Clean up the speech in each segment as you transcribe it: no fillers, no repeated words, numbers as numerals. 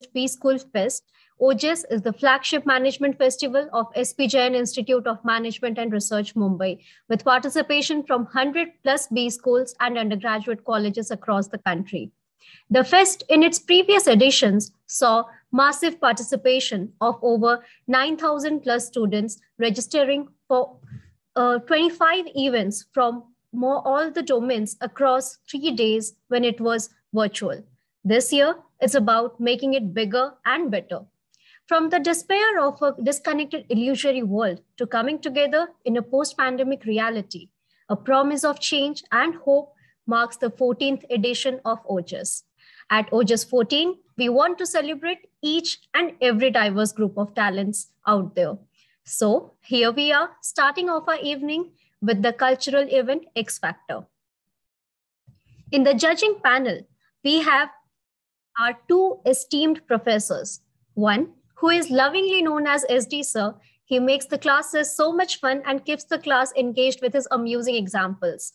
organized B-School Fest. OJAS is the flagship management festival of SP Jain Institute of Management and Research, Mumbai, with participation from 100 plus B schools and undergraduate colleges across the country. The fest in its previous editions saw massive participation of over 9,000 plus students registering for 25 events from all the domains across 3 days when it was virtual. This year, it's about making it bigger and better. From the despair of a disconnected illusory world to coming together in a post-pandemic reality, a promise of change and hope marks the 14th edition of OJAS. At OJAS 14, we want to celebrate each and every diverse group of talents out there. So here we are, starting off our evening with the cultural event X Factor. In the judging panel, we have our two esteemed professors. One, who is lovingly known as SD Sir. He makes the classes so much fun and keeps the class engaged with his amusing examples.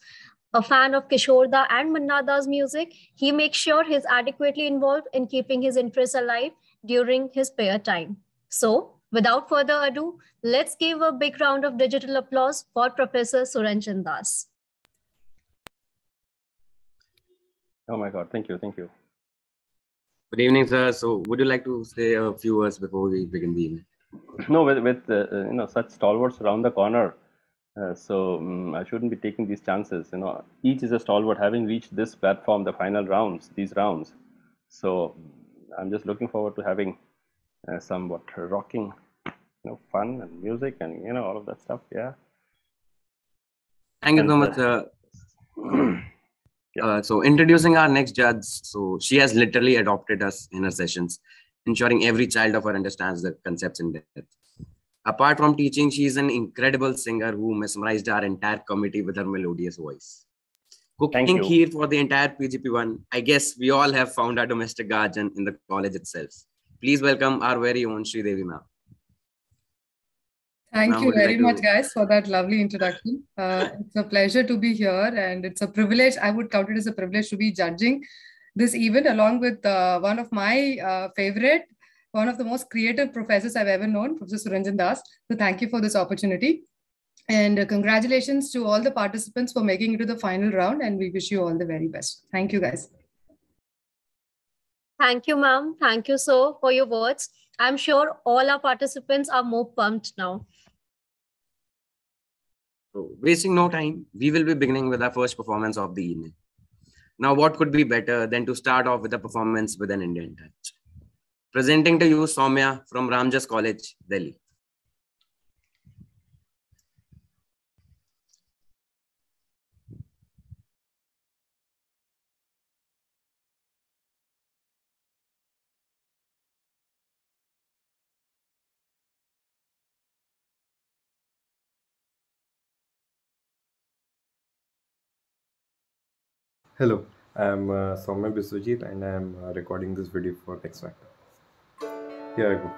A fan of Kishorda and Mannada's music, he makes sure he's adequately involved in keeping his interests alive during his spare time. So, without further ado, let's give a big round of digital applause for Professor Suranjan Das. Oh my God, thank you. Good evening, sir. So, would you like to say a few words before we begin the evening? No, with such stalwarts around the corner, I shouldn't be taking these chances. Each is a stalwart, having reached this platform, the final rounds, these rounds. So, I'm just looking forward to having somewhat rocking, fun and music and all of that stuff. Yeah. Thank you so much, sir. So introducing our next judge. So she has literally adopted us in her sessions, ensuring every child of her understands the concepts in depth. Apart from teaching, she is an incredible singer who mesmerized our entire committee with her melodious voice. Cooking kheer for the entire PGP1. I guess we all have found our domestic guardian in the college itself. Please welcome our very own Sri Devi ma'am. Thank you very much, guys, for that lovely introduction. It's a pleasure to be here, and it's a privilege. I would count it as a privilege to be judging this event along with one of my favorite, one of the most creative professors I've ever known, Professor Suranjan Das. So thank you for this opportunity. And congratulations to all the participants for making it to the final round, and we wish you all the very best. Thank you, guys. Thank you, ma'am. Thank you, sir, for your words. I'm sure all our participants are more pumped now. So, wasting no time, we will be beginning with our first performance of the evening. Now, what could be better than to start off with a performance with an Indian touch? Presenting to you Soumya from Ramjas College, Delhi. Hello, I'm Soumya Biswajit and I'm recording this video for X Factor. Here I go.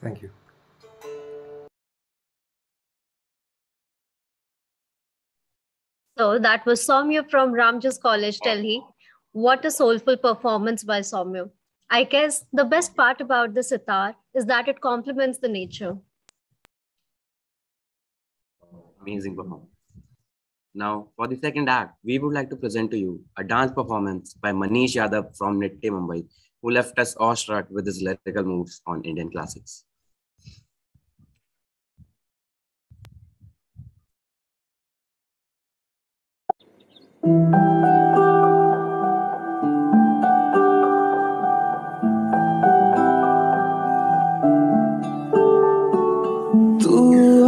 Thank you. So that was Soumya from Ramjas College, Delhi. What a soulful performance by Soumya. I guess the best part about the sitar is that it complements the nature. Amazing performance. Now, for the second act, we would like to present to you a dance performance by Manish Yadav from Nitya Mumbai, who left us awestruck with his lyrical moves on Indian classics. तू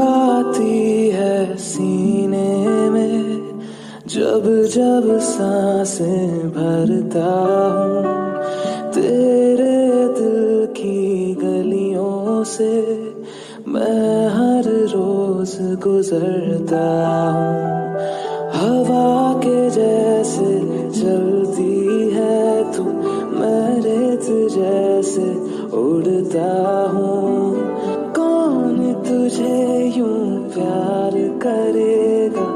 आती है सीने में जब जब सांसें भरता हूँ तेरे दिल की गलियों से मैं हर रोज गुजरता हूँ हवा के जैसे चलती है तू मैं रेत जैसे उड़ता हूँ कौन तुझे यूं प्यार करेगा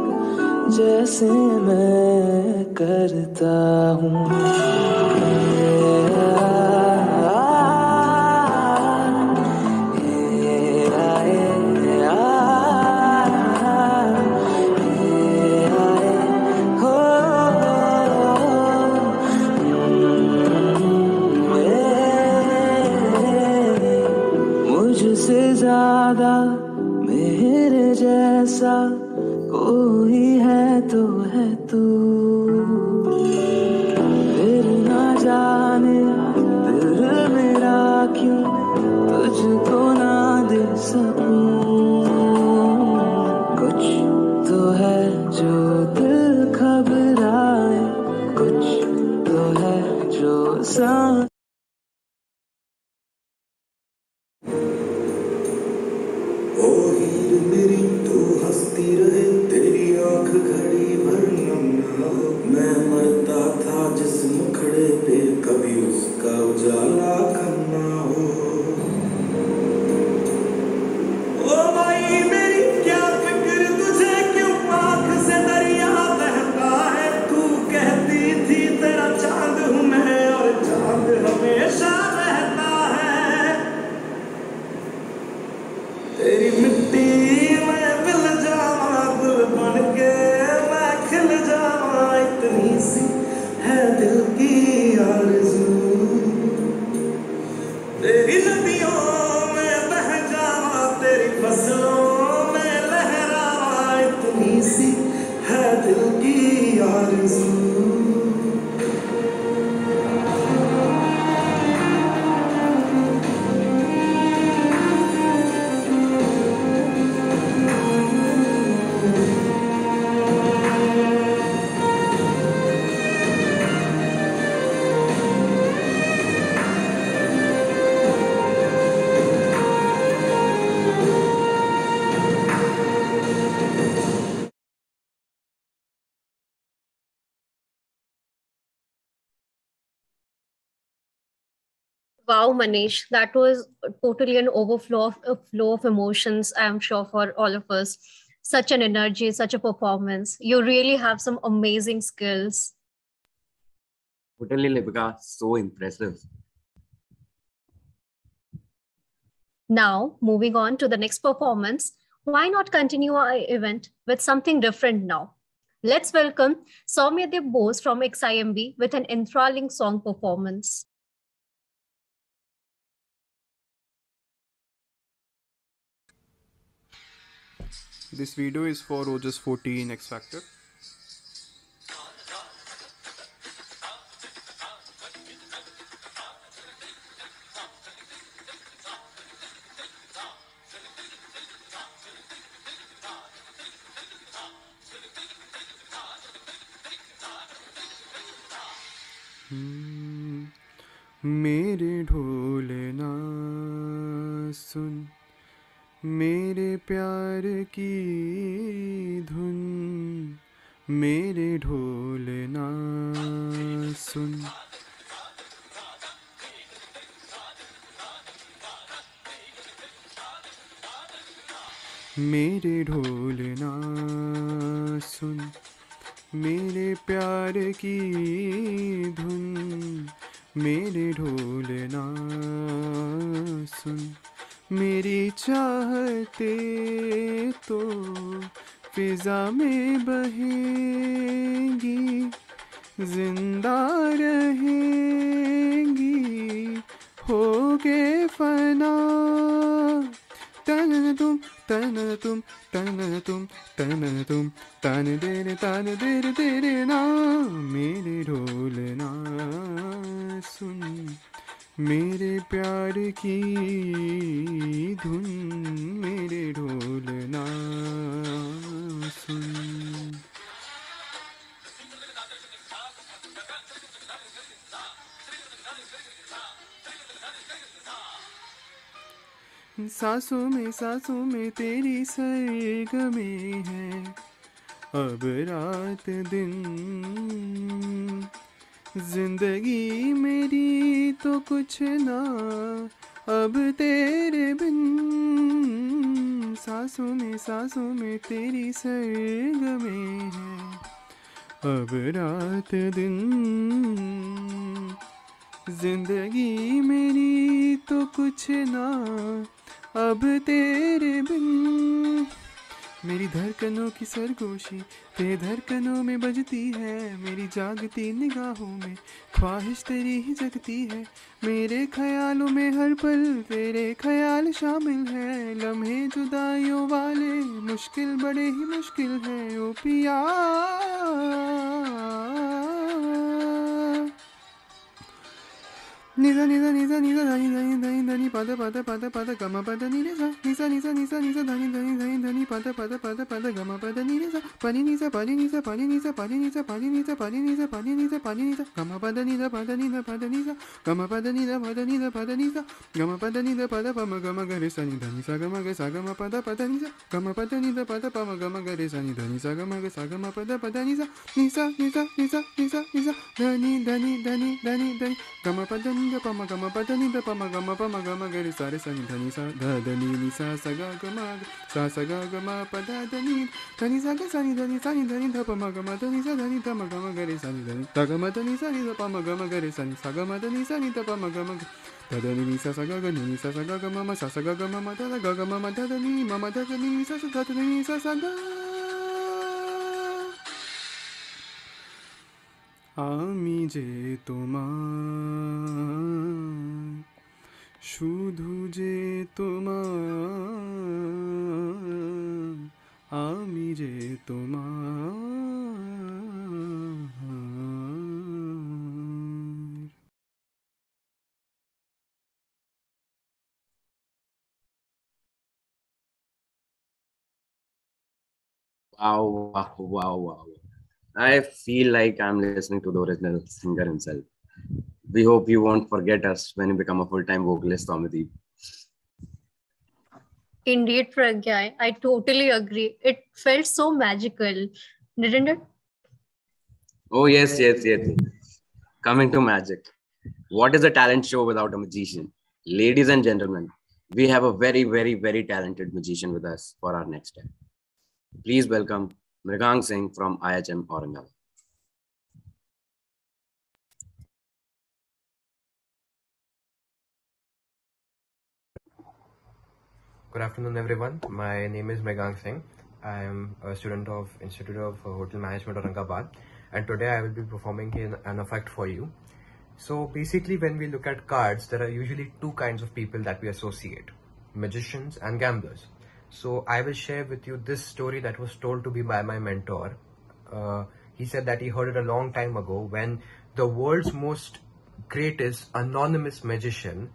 जैसे मैं करता हूँ मुझसे ज्यादा मेरे जैसा कोई है तो है तू फिर ना जाने दिल मेरा क्यों तुझको ना दे सकूं कुछ तो है जो दिल घबराए कुछ तो है जो सांस मेरी तो हंसती रहे तेरी आंख घड़ी भर नम ना हो मैं मरता था जिस मुखड़े पे कभी उसका उजाला कम ना हो ओ भाई मेरी क्या फिक्र तुझे क्यों आंख से दरिया बहता है तू कहती थी तेरा चांद हूँ मैं और चांद हमेशा रहता है तेरी मिट्टी में मिल जावा गुल बन के मैं खिल जावा इतनी सी है दिल की आरज़ू तेरी नदियों में बह जावा तेरी फसलों में लहरावा इतनी सी है दिल की आरज़ू Wow, Manish, that was totally an overflow of a flow of emotions, I'm sure, for all of us. Such an energy, such a performance. You really have some amazing skills. Totally, Lipika, so impressive. Now, moving on to the next performance, why not continue our event with something different now? Let's welcome Soumyadev Bose from XIMB with an enthralling song performance. This video is for OJAS 14 X Factor. मेरे ढोल ना सुन, मेरे प्यार की धुन, मेरे ढोल ना सुन। मेरे ढोल ना सुन, मेरे प्यार की धुन, मेरे ढोल ना सुन। मेरी चाहते तो फिजा में बहेंगी, जिंदा रहेंगी, होगे फना। तन तुम तन तुम तन तुम तन तुम तन तेरे ना। मेरे ढोल ना सुन, मेरे प्यार की धुन, मेरे ढोल ना सुन। सांसों में तेरी सरगमे है, अब रात दिन। जिंदगी मेरी तो कुछ ना अब तेरे बिन। सांसों में तेरी सरगमे है, अब रात दिन। जिंदगी मेरी तो कुछ ना अब तेरे बिन। मेरी धड़कनों की सरगोशी तेरे धड़कनों में बजती है, मेरी जागती निगाहों में ख्वाहिश तेरी ही जगती है। मेरे ख्यालों में हर पल तेरे ख्याल शामिल है, लम्हे जुदाइयों वाले मुश्किल बड़े ही मुश्किल है। ओ पिया निजा निजा निजा निजा धनी धनी धनी धनी पद पद पद पद गम पद निजा निजा निजा निजा निजा धनी धनी धनी धनी पद पद पद पद गम पद निजा पनी निजा पनी निजा पनी निजा पनी निजा पनी निजा पनी निजा पनी निजा पनी निजा गम पद निजा पद निजा पद निजा गम पद निजा पद निजा पद निजा गम पद निजा पद पम गम गरे सनि धनी सा गम ग सा गम पद पद निजा गम पद निजा पद पम गम गरे सनि धनी सा गम ग सा गम पद पद निजा निजा निजा निजा निजा निजा धनी धनी धनी धनी धनी गम पद निजा पम गम पद निजा पम गम गरे सारे सनि धनी सा धनी नि सा ग ग सा ग ग म पद धनी धनी सा ग सनि धनी ध पम गम धनी सा धनी ध म गम गरे सनि धनी ध गम धनी सा नि ध पम गम गरे सनि सा गम धनी सा नि ध पम गम धनी नि सा ग ग नि सा ग ग म सा ग ग म ध ग ग म ध धनी म ध धनी सा ध धनी सा ग। আমি যে তোমার, শুধু যে তোমার, আমি যে তোমার। Wow, wow, wow, wow. I feel like I'm listening to the original singer himself. We hope you won't forget us when you become a full-time vocalist, Amity. Indeed, Pragya, I totally agree. It felt so magical, didn't it? Oh, yes, yes, yes. Coming to magic. What is a talent show without a magician? Ladies and gentlemen, we have a very, very, very talented magician with us for our next step. Please welcome Mrigang Singh from IHM Aurangabad. Good afternoon, everyone. My name is Mrigang Singh. I am a student of Institute of Hotel Management Aurangabad, and today I will be performing an effect for you. So basically, when we look at cards, there are usually two kinds of people that we associate: magicians and gamblers. So I will share with you this story that was told to me by my mentor. He said that he heard it a long time ago when the world's most greatest anonymous magician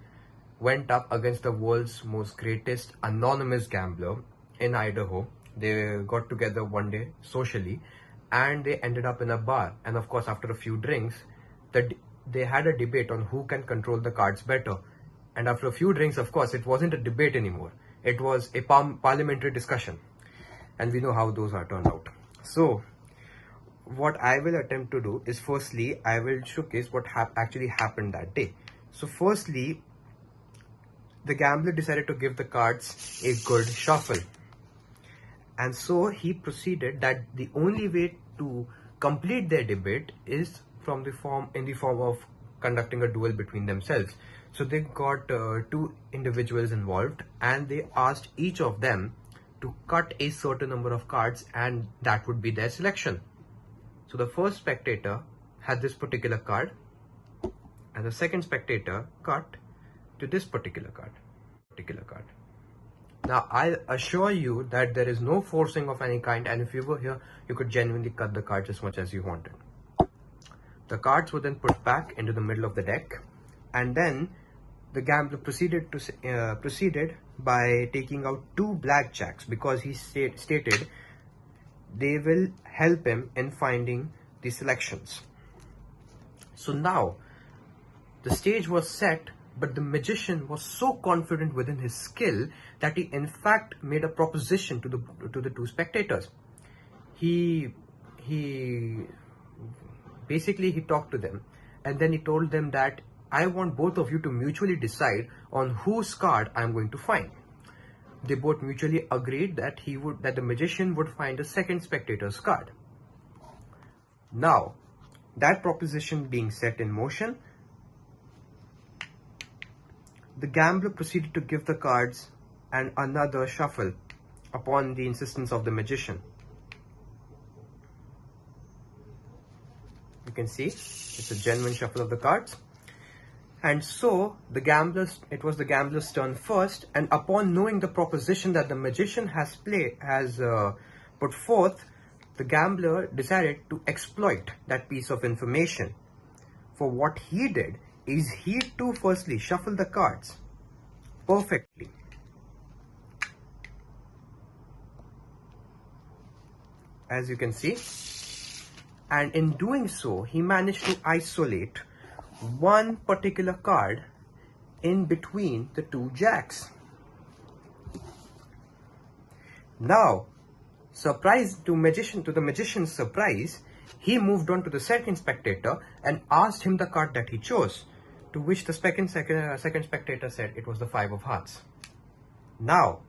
went up against the world's most greatest anonymous gambler in Idaho. They got together one day socially and they ended up in a bar. And of course, after a few drinks, the they had a debate on who can control the cards better. And after a few drinks, of course, it wasn't a debate anymore. It was a parliamentary discussion. And we know how those are turned out. So what I will attempt to do is, firstly, I will showcase what actually happened that day. So firstly, the gambler decided to give the cards a good shuffle. And so he proceeded that the only way to complete their debate is in the form of conducting a duel between themselves. So they got two individuals involved, and they asked each of them to cut a certain number of cards, and that would be their selection. So the first spectator had this particular card, and the second spectator cut to this particular card. Now, I'll assure you that there is no forcing of any kind, and if you were here, you could genuinely cut the cards as much as you wanted. The cards were then put back into the middle of the deck, and then the gambler proceeded by taking out two blackjacks, because he stated they will help him in finding the selections. So now the stage was set, but the magician was so confident within his skill that he in fact made a proposition to the two spectators. He talked to them, and then he told them that I want both of you to mutually decide on whose card I'm going to find. They both mutually agreed that the magician would find the second spectator's card. Now, that proposition being set in motion, the gambler proceeded to give the cards and another shuffle upon the insistence of the magician. You can see it's a genuine shuffle of the cards. And so it was the gambler's turn first, and upon knowing the proposition that the magician has put forth, the gambler decided to exploit that piece of information. For what he did is he too firstly shuffled the cards perfectly. As you can see, and in doing so, he managed to isolate one particular card in between the two jacks. Now, to the magician's surprise, he moved on to the second spectator and asked him the card that he chose, to which the second spectator said it was the Five of Hearts. Now,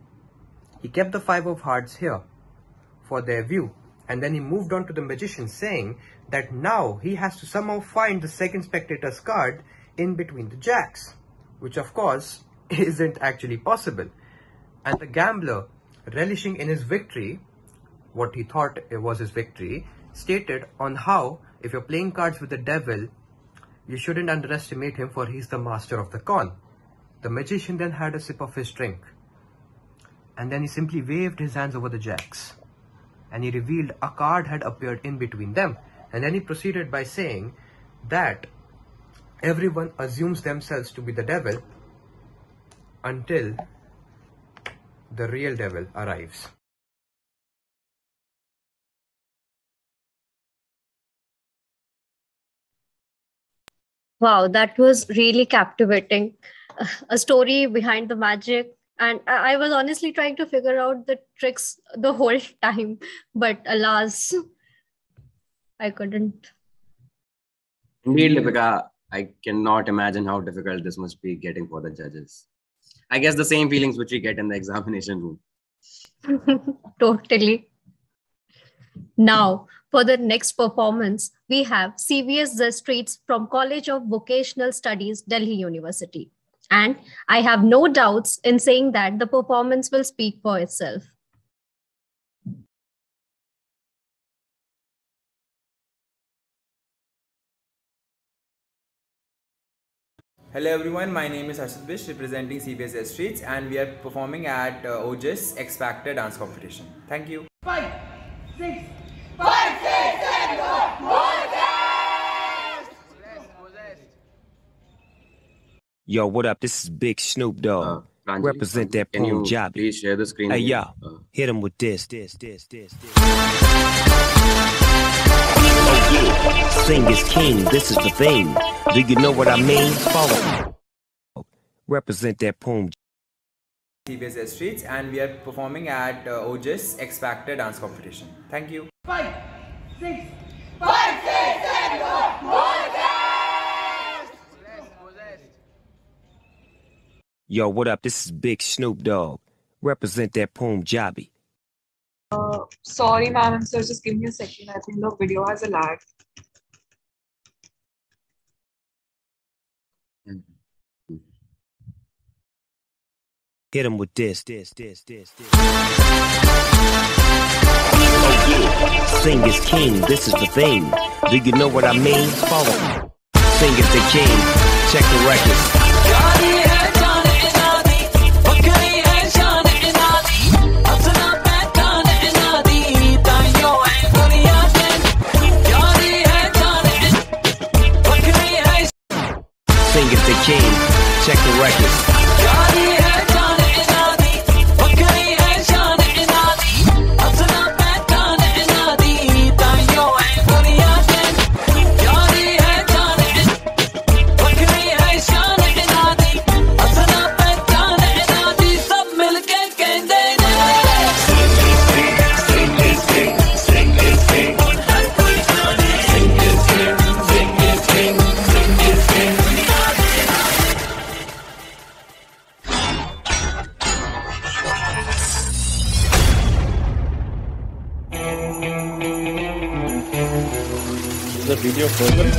he kept the Five of Hearts here for their view, and then he moved on to the magician, saying that now he has to somehow find the second spectator's card in between the jacks, which of course isn't actually possible. And the gambler, relishing in his victory, what he thought was his victory, stated on how, if you're playing cards with the devil, you shouldn't underestimate him, for he's the master of the con. The magician then had a sip of his drink, and then he simply waved his hands over the jacks, and he revealed a card had appeared in between them. And then he proceeded by saying that everyone assumes themselves to be the devil until the real devil arrives. Wow, that was really captivating. A story behind the magic. And I was honestly trying to figure out the tricks the whole time, but alas, I couldn't. Indeed, Lipika, I cannot imagine how difficult this must be getting for the judges. I guess the same feelings which we get in the examination room. Totally. Now, for the next performance, we have CVS XIV from College of Vocational Studies, Delhi University. And I have no doubts in saying that the performance will speak for itself. Hello everyone, my name is Harshit Bish representing CVS XIV, and we are performing at OJAS X Factor dance competition. Thank you. 5, 6, 5, 6, 7, 8, Yo, what up? This is Big Snoop Dogg. Represent that Punjabi. Please share the screen. Hey, yo, hit him with this. Sing is king, this is the thing. Do you know what I mean? Follow. Represent that Punjabi. CBS Streets, and we are performing at OJAS X Factor dance competition. Thank you. 5, 6, 5, 6, 7, 8, Yo, what up? This is Big Snoop Dogg. Represent that Punjabi. Sorry, ma'am, sir, just give me a second. I think the video has a lag. Hit him with this. Sing is king, this is the thing. Do you know what I mean? Follow. Sing is the king. Check the records. Sing is the king. Check the records. The video frozen?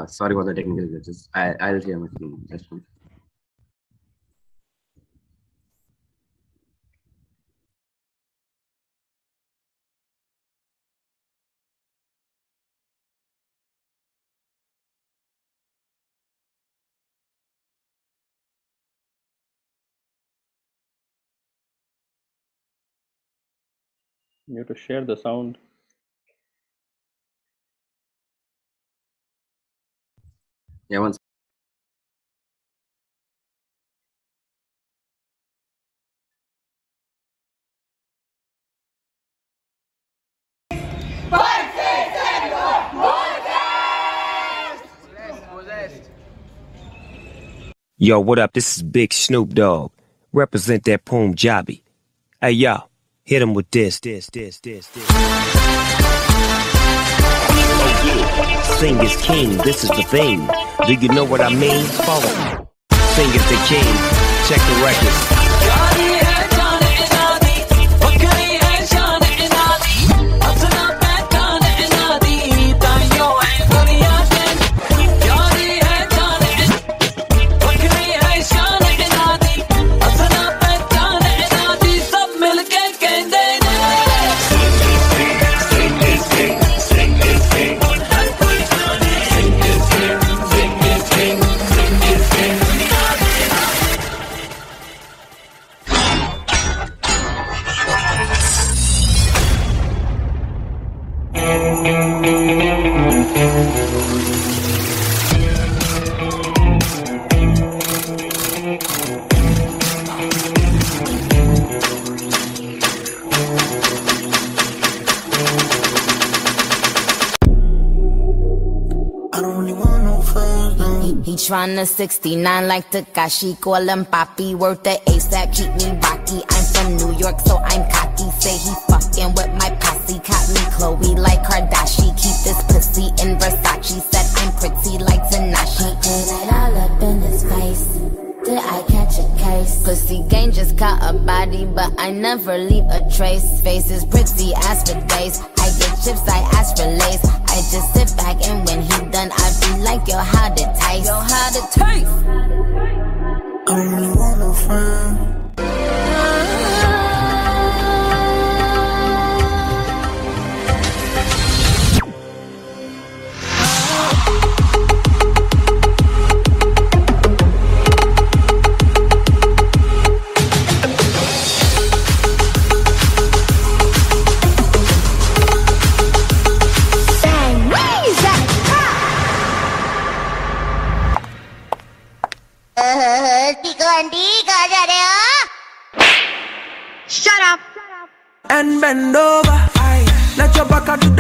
Sorry for the technical glitches. I'll share my screen. Just one. You have to share the sound. Yeah, once. Yo, what up? This is Big Snoop Dogg. Represent that Punjabi. Hey, yo, hit him with this. Sing is king, this is the thing. Do you know what I mean? Follow. Sing is the king. Check the records. He tryna 69 like Takashi, call him Papi, worth the ASAP, keep me rocky. I'm from New York, so I'm cocky. Say he fucking with my posse, caught me Chloe like Kardashian. Keep this pussy in Versace, said I'm pretty like Tanashi. Put it all up in his face. Did I catch a case? Pussy gang just caught a body, but I never leave a trace. Face is pretty as for days. I get chips, I ask for lace. I just sit back and when he done, I be like, yo, how to taste? Yo, how to taste? I don't really want no friend.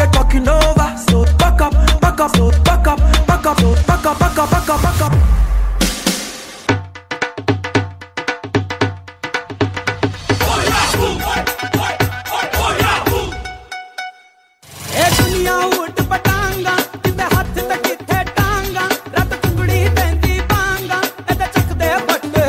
they talking over. So back up, so back up, so back up. ए दुनिया उठ पटांगा किते हाथ ते किथे टांगा रत कुंगड़ी देंदी पांगा ए ते चक दे फटे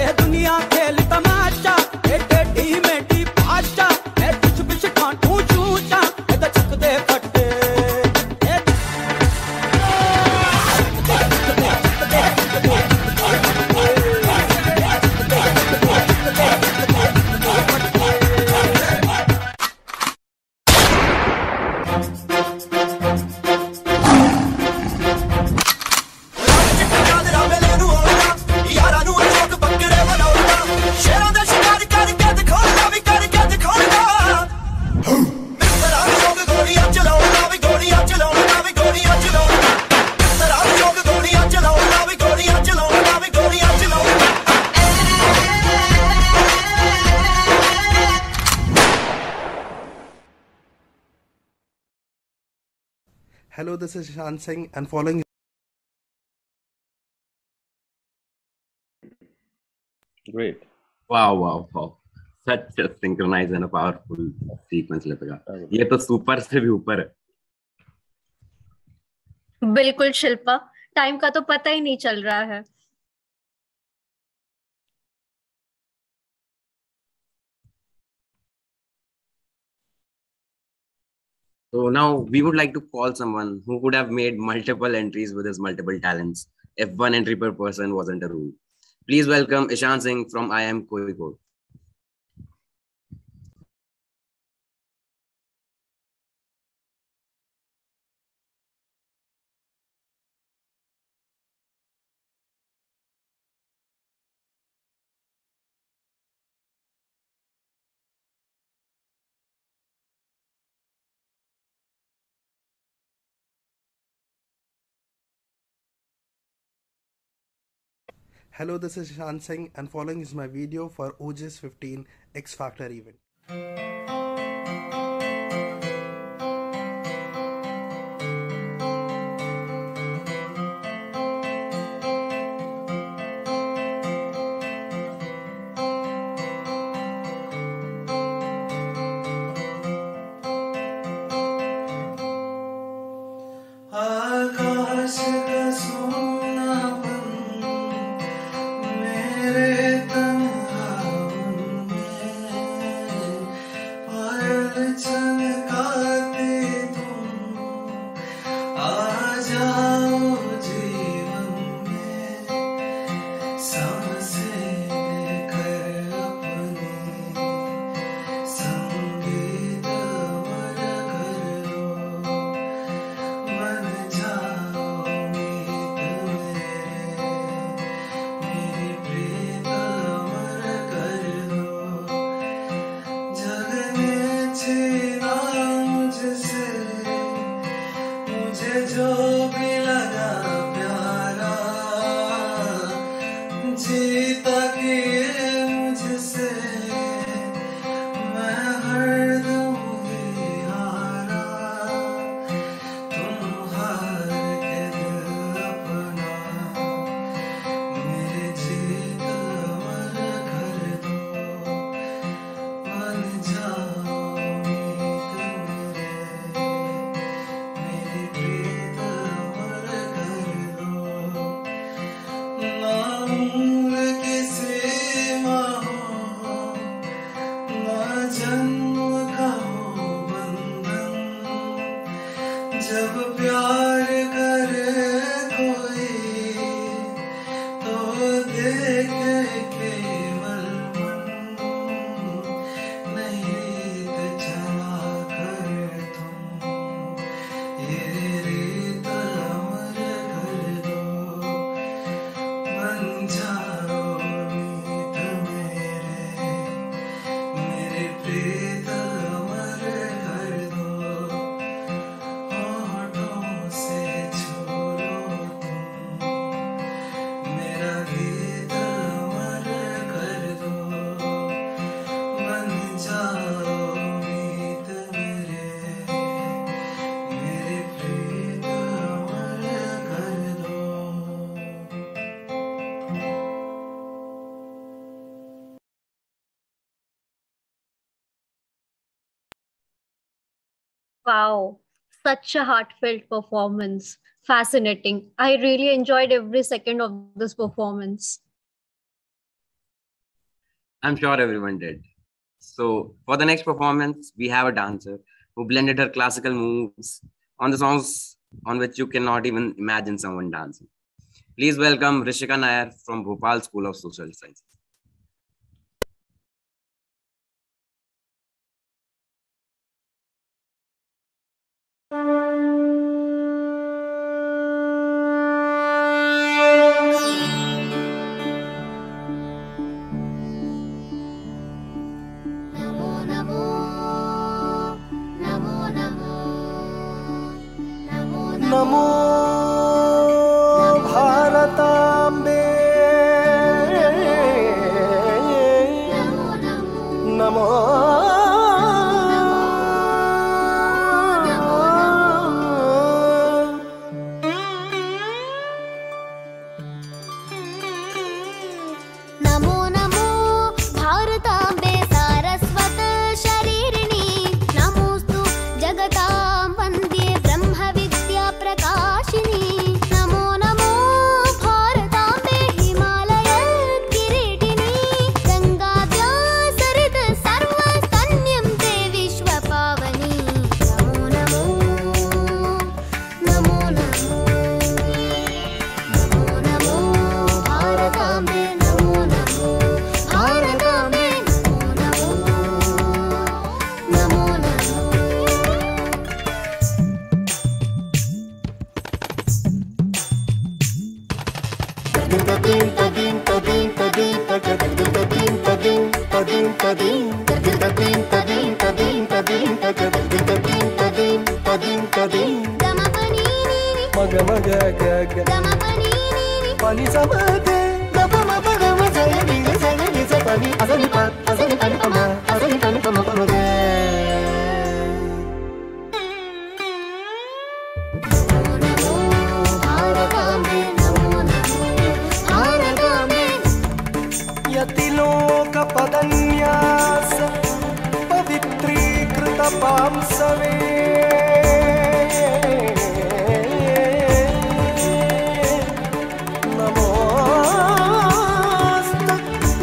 ए दुनिया खेल तमाशा ए टेढ़ी मेढ़ी भाषा ए कुछ बिछ काटू चूचा ए ते चक दे फटे Hello, this is Ishan Singh and following. Great. Wow. Such a synchronized and a powerful sequence लगेगा. ये तो सुपर से भी ऊपर है. बिल्कुल शिल्पा, टाइम का तो पता ही नहीं चल रहा है. So now we would like to call someone who could have made multiple entries with his multiple talents if one entry per person wasn't a rule. Please welcome Ishan Singh from IIM Kozhikode. Hello, this is Ishan Singh and following is my video for OJAS 15 X Factor event. आकाश का सोनापन मेरे तन्हापन में पायल चमकाती तुम आ जाओ जीवन में सांसें देकर अपनी संगीत वर कर लो बन जाओ मीत मेरी प्रीत अमर कर दो जगने छीना मुझसे मुझे जो भी लगा प्यारा जीता किए मुझसे मैं हरदम ही हारा तुम हार के दिल अपना मेरे जीत अमर कर दो बन जाओ मीत मेरी प्रीत अमर कर दो ना उम्र की सीमा हो ना जन्म का हो बंधन जब प्यार करे कोई तो देखे केवल मन नहीं रीत चला कर तुम ये रीत अमर कर दो बन जाओ मीत मेरे प्रीत अमर कर दो होठों से Wow, such a heartfelt performance. Fascinating. I really enjoyed every second of this performance. I'm sure everyone did. So for the next performance, we have a dancer who blended her classical moves on the songs on which you cannot even imagine someone dancing. Please welcome Rishika Nair from Bhopal School of Social Sciences. नमो भारताम्बे नमो नमो नमो भारताम्बे सारस्वत शरीरिणी नमोस्तु जगतां वन्द्ये ब्रह्मविद्या प्रकाशिनी नमो नमो भारताम्बे हिमालय किरीटिनी गङ्गाद्या सरित सर्वस्तन्यं ते विश्वपावनी नमो नमो नमो नमो नमो नमो भारताम्बे नमो नमो भारताम्बे नमो नमो नमो मग मग ग ग pani samade dapa ma pa ga ma sa ni sa pani asani pa ma asani pa ma pa ma ge भारताम्बे Namo Namo भारताम्बे यतिलोक पदन्यास पवित्रीकृत पांसवे नमोस्तु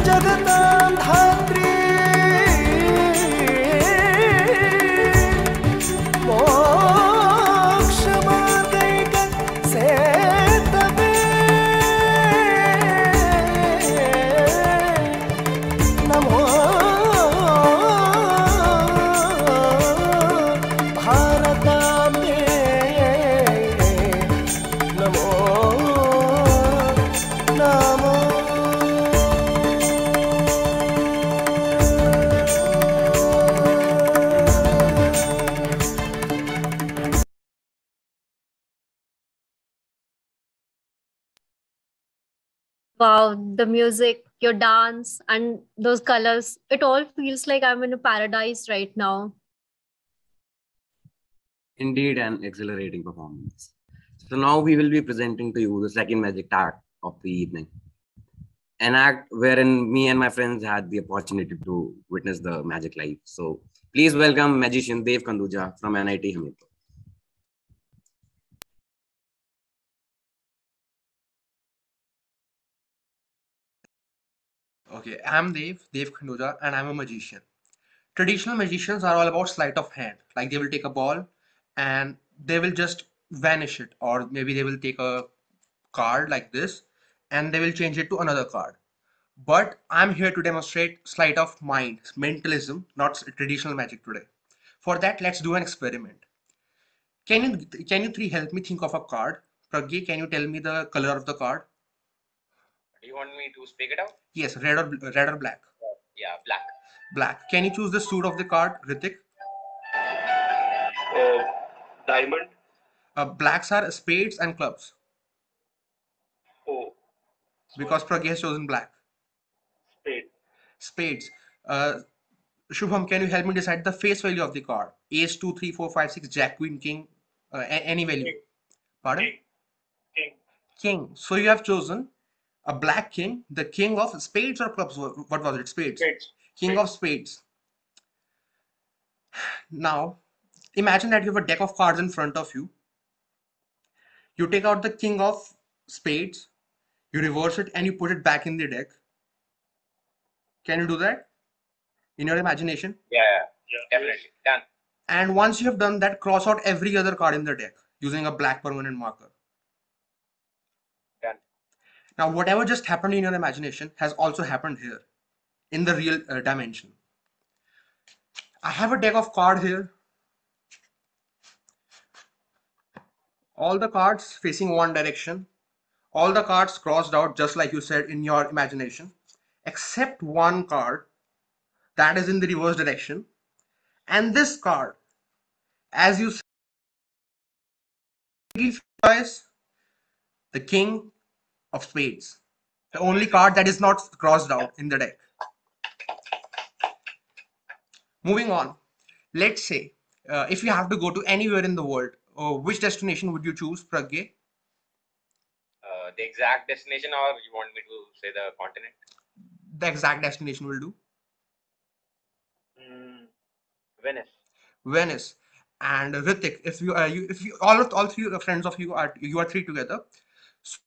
जगतां धात्री मोक्षमार्गैक सेतवे नमो भारताम्बे Namo Namo Wow, the music, your dance, and those colors, it all feels like I'm in a paradise right now. Indeed, an exhilarating performance. So now we will be presenting to you the second magic act of the evening. An act wherein me and my friends had the opportunity to witness the magic live. So please welcome magician Dev Kanduja from NIT Hamirpur. Okay, I'm Dev Khandoja, and I'm a magician. Traditional magicians are all about sleight of hand. Like they will take a ball and they will just vanish it, or maybe they will take a card like this and they will change it to another card. But I'm here to demonstrate sleight of mind, mentalism, not traditional magic today. For that, let's do an experiment. Can you three help me think of a card? Pragya, can you tell me the color of the card? Do you want me to speak it out? Yes, red or black? Yeah, black. Black. Can you choose the suit of the card, Ritik? Diamond. Blacks are spades and clubs. Oh, Because Pragya has chosen black. spade. Spades. Shubham, can you help me decide the face value of the card? Ace, 2, 3, 4, 5, 6, Jack, Queen, King, any value. King. Pardon? King. King. So you have chosen a black king, the king of spades or clubs. What was it? Spades. Spades. King of spades. Now, imagine that you have a deck of cards in front of you. You take out the king of spades, you reverse it, and you put it back in the deck. Can you do that in your imagination? Yeah, definitely. Done. And once you have done that, cross out every other card in the deck using a black permanent marker. Done. Now, whatever just happened in your imagination has also happened here in the real dimension. I have a deck of cards here. All the cards facing one direction. All the cards crossed out just like you said in your imagination, except one card that is in the reverse direction. And this card, as you said, the king of spades. The only card that is not crossed out in the deck. Moving on, let's say if you have to go to anywhere in the world, which destination would you choose, Pragya? The exact destination, or you want me to say the continent? The exact destination will do. Venice. Venice. And Ritik, if you all three friends of you are three together. So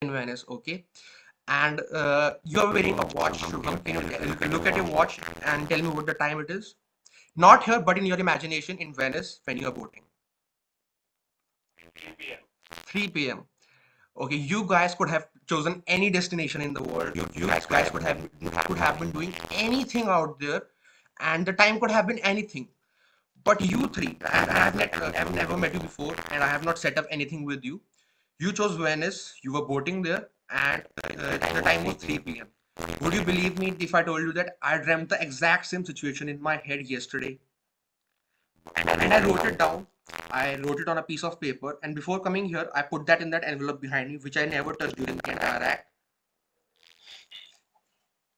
in Venice, okay. And you're wearing a watch. Can you look at your watch and tell me what the time it is? Not here, but in your imagination in Venice when you are boating. 3 p.m. 3 p.m. Okay, you guys could have chosen any destination in the world. You guys could have been doing anything out there, and the time could have been anything. But you three, and I have never met you before, and I have not set up anything with you. You chose Venice. You were boating there, and the time was 3 p.m. Would you believe me if I told you that I dreamt the exact same situation in my head yesterday? And I wrote it down. I wrote it on a piece of paper, and before coming here, I put that in that envelope behind me, which I never touched during the entire act.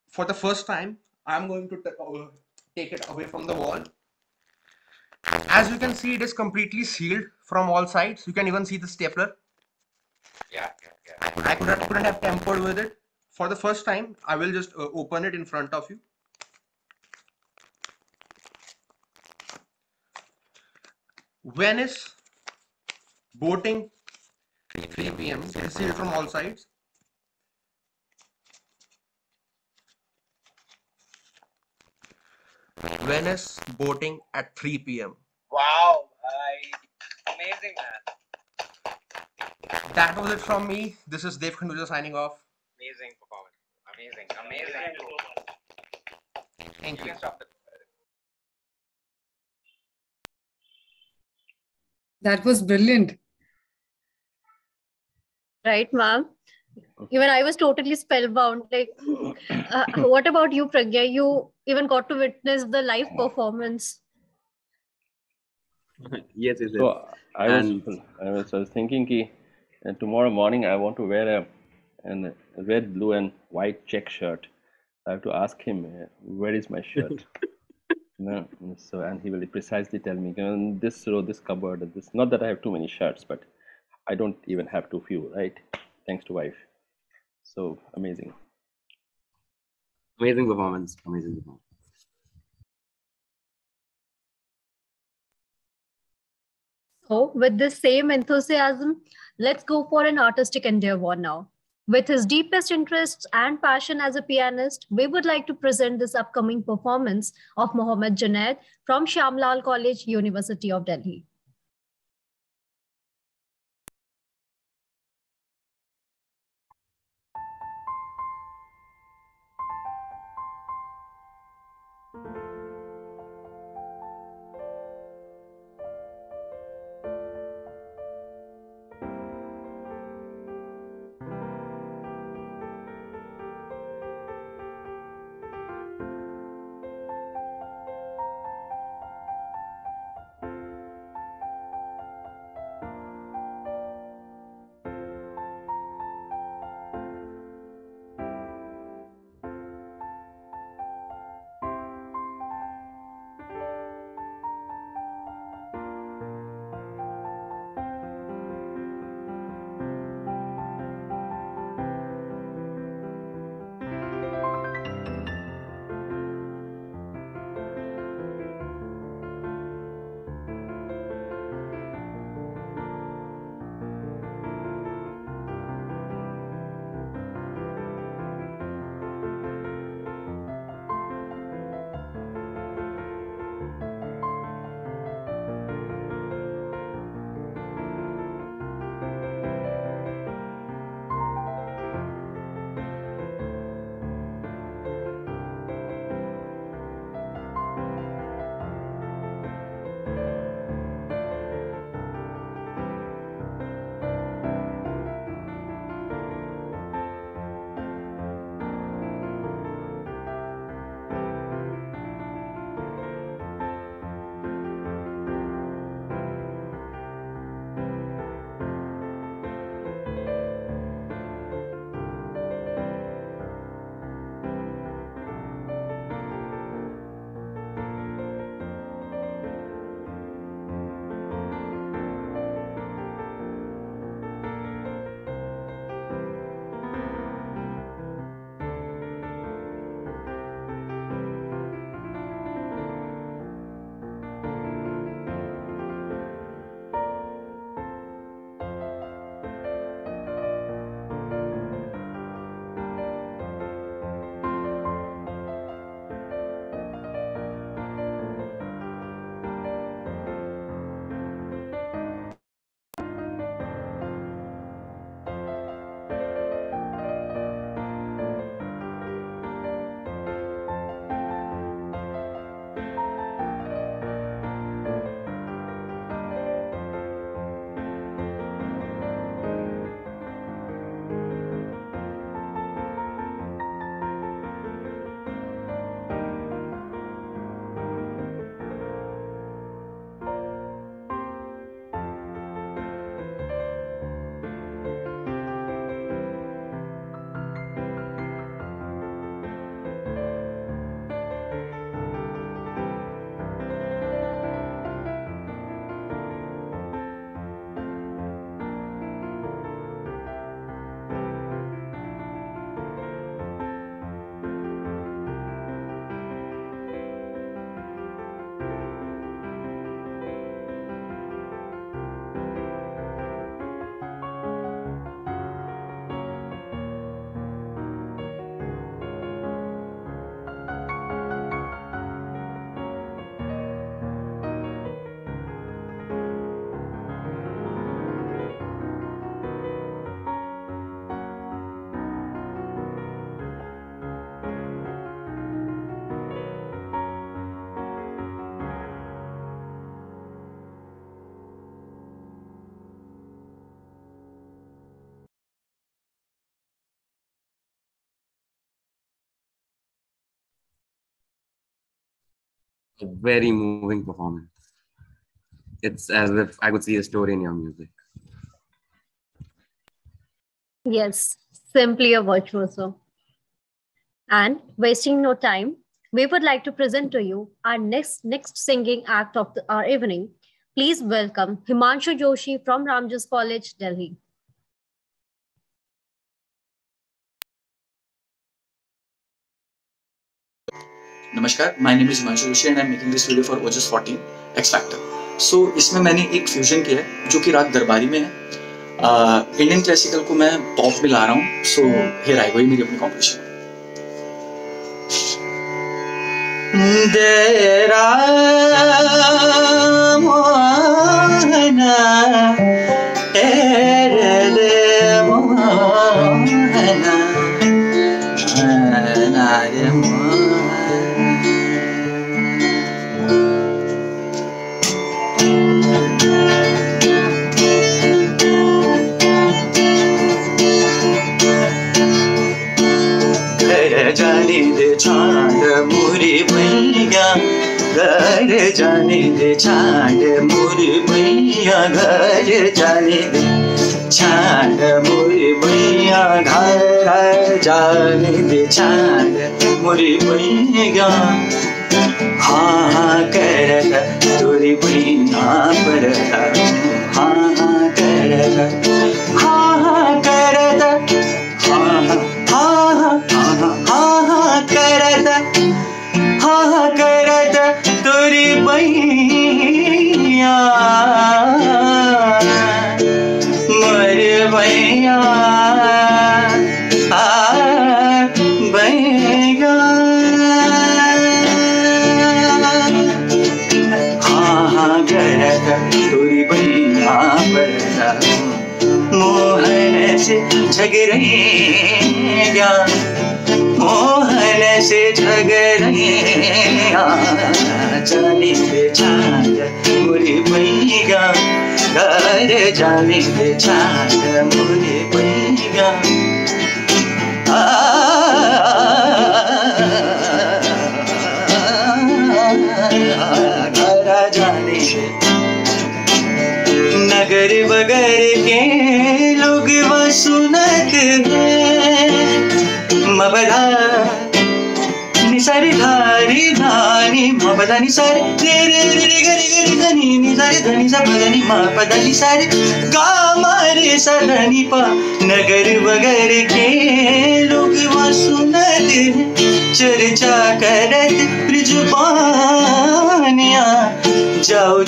For the first time, I'm going to take it away from the wall. As you can see, it is completely sealed from all sides. You can even see the stapler. Yeah. I couldn't have tampered with it. For the first time, I will just open it in front of you. Venice, boating, 3 p.m. It is sealed from all sides. Venice, boating at 3 p.m. Wow, amazing, man. That was it from me. This is Dev Khanduja signing off. Amazing performance. Amazing. Thank you. You can stop the That was brilliant. Right, ma'am? Even I was totally spellbound. Like, what about you, Pragya? You even got to witness the live performance. Yes. So I was thinking tomorrow morning I want to wear a red, blue, and white check shirt. I have to ask him where is my shirt. No, so and he will precisely tell me this row, this cupboard, this. Not that I have too many shirts, but I don't even have too few, right? Thanks to wife. So amazing. Amazing performance. So, with this same enthusiasm, let's go for an artistic endeavor now. With his deepest interests and passion as a pianist, we would like to present this upcoming performance of Mohammad Junaid from Shamlal College, University of Delhi. A very moving performance. It's as if I could see a story in your music. Yes, simply a virtuoso. And wasting no time, we would like to present to you our next singing act of our evening. Please welcome Himanshu Joshi from Ramjas College, Delhi. नमस्कार, my name is Himanshu Joshi and I'm making this video for OJAS XIV X Factor. So इसमें मैंने एक fusion किया है जो कि राग दरबारी में है. इंडियन क्लासिकल को मैं पॉप में ला रहा हूँ. So here I go, मेरी अपनी कॉम्पोजिशन. देरा मोहना तेरे दे मोहना नारे जाने दे चांद मुरी भैया घर जाने दे चांद मुरी भैया घर जाने दे चांद मुरी भैया घर जाने दे चांद मुरी भैया हाँ हाँ करता तुरी भैया परता हाँ हाँ करता हाँ हाँ करता हाँ हाँ करता हाँ करता तुरी भैया मर भैया भैया हाँ हाँ करता तुरी भैया बरता मोहन से झगड़ेगा मोहन से झगड़ेगा जाने दे चांद मुरी भैया घर जाने दे चांद मुरी भैया घर जाने दे नगर बगर के लोग सुनत हैं मबदा निसारी धारी धानी मबदा निसारी रे रे रे रे गरी गरी धनी निसारी धनी सा पदनी मबदा निसारी गा मारे सा धनी पा नगर बगर के लोग सुनत हैं चर्चा करत ब्रिजबानिया जाओ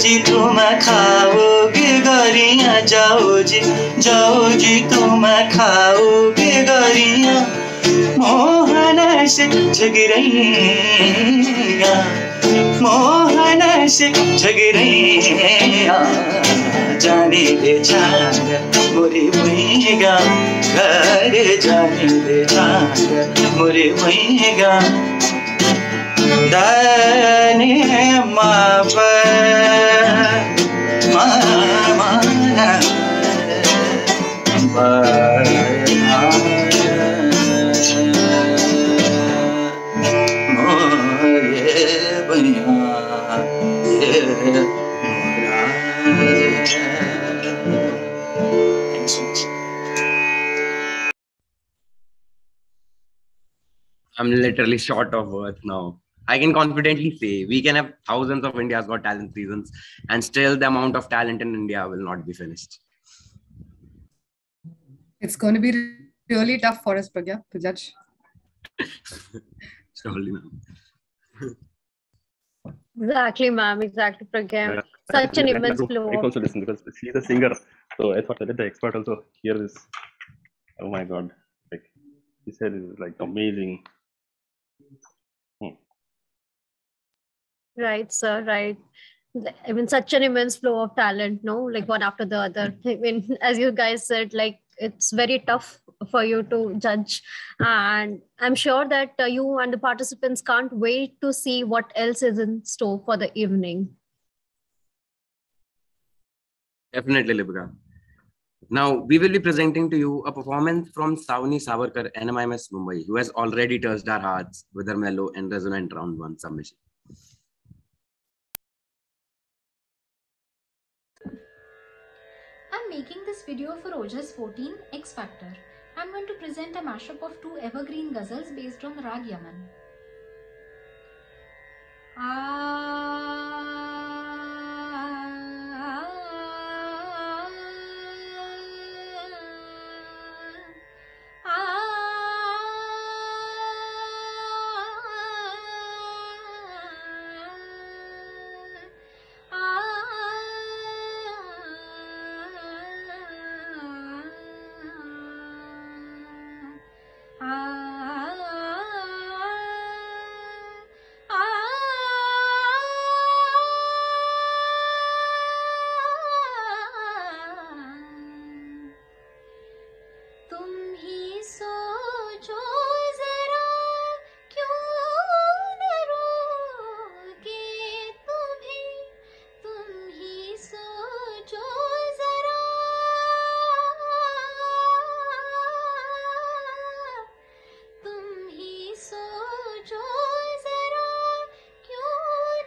जी तुम खाओगे गरिया जाओ जी तुम खाओगे गरिया मोहन से झगड़ैया मोहन से झगड़ैया जाने दे चांद मुरी भैया घर जाने दे चांद मुरी भैया दाने माप माना मोरे भैया I'm literally short of words now. I can confidently say we can have thousands of India's Got Talent seasons and still the amount of talent in India will not be finished. It's going to be really tough for us, Pragya, to judge. Surely, ma'am. Exactly, ma'am. Exactly, Pragya. Such an immense flow. I also listen because she's a singer. So I thought let the expert also hear this. Oh my God. Like he said, it's like amazing. Right, sir. Right. I mean, such an immense flow of talent, no? Like one after the other. I mean, as you guys said, like it's very tough for you to judge. And I'm sure that you and the participants can't wait to see what else is in store for the evening. Definitely, Libra. Now, we will be presenting to you a performance from Savani Savarkar, NMIMS Mumbai, who has already touched our hearts with her mellow and resonant round one submission. making this video for OJAS 14 X Factor. I'm going to present a mashup of two evergreen ghazals based on Rag Yaman. तुम ही सोचो जरा क्यों न रोके तुम्हें, तुम ही सोचो जरा, तुम ही सोचो जरा क्यों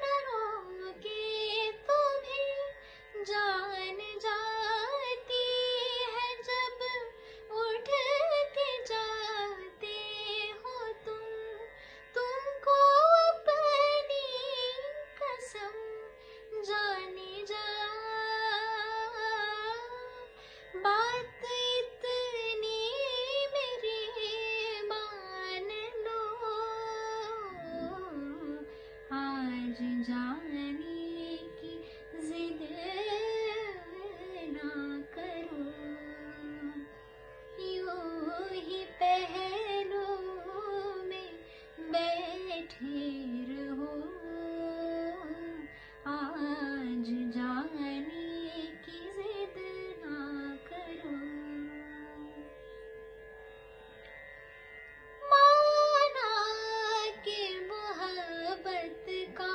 न रोके तुम्हें, जान जाती है जब उठ के जाते हो तुमको अपनी कसम जाने जा, बात इतनी मेरी मान लो, आज जाने की जिद ना करो, यूं ही पहलू में बैठे रहो, आज जाने की जिद ना करो। माना के मोहब्बत का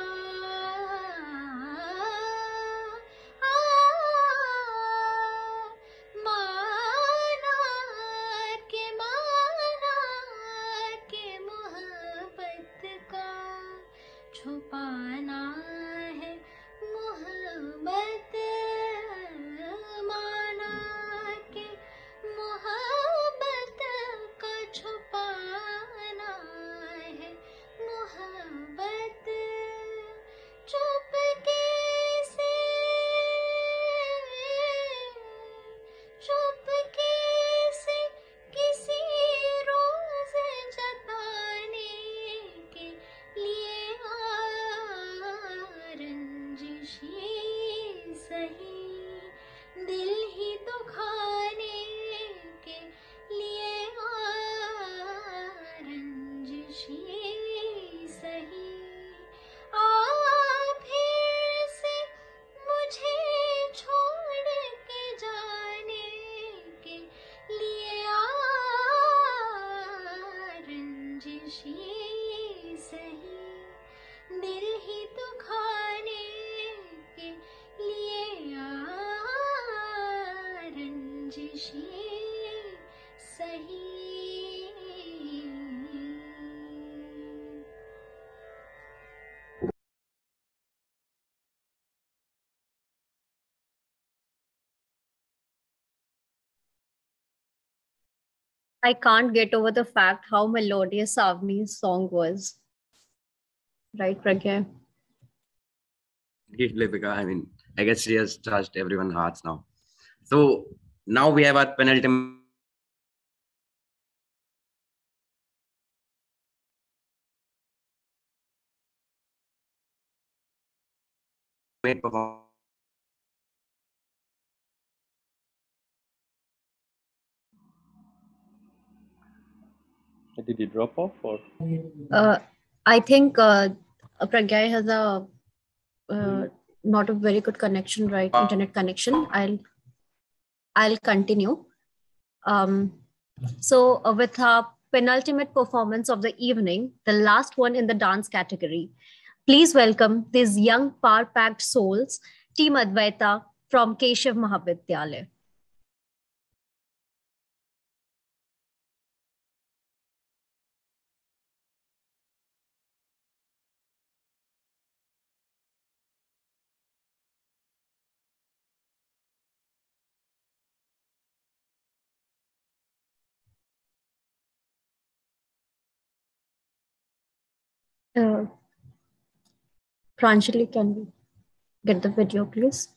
माना के मोहब्बत का छुपाना है मोहब्बत, माना के मोहब्बत का छुपाना है मोहब्बत, चुपके से चुपके से किसी रोज जताने के लिए रंजिशी सही, दिल ही दुखाने के लिए रंजिशी सही, फिर से मुझे छोड़ के जाने के लिए रंजिशी सही, दिल ही दुखाने के लिए रंजिशी सही। I can't get over the fact how melodious Avni's song was. Right, Pragya? Lipika, I mean, I guess she has touched everyone's hearts now. So now we have our penultimate performance. Did he drop off or? I think Pragya has a not a very good connection, right? Internet connection. I'll continue. So with our penultimate performance of the evening, the last one in the dance category, please welcome these young power-packed souls, Team Advaita from Keshav Mahavidyalaya. Pranjali, can we get the video, please?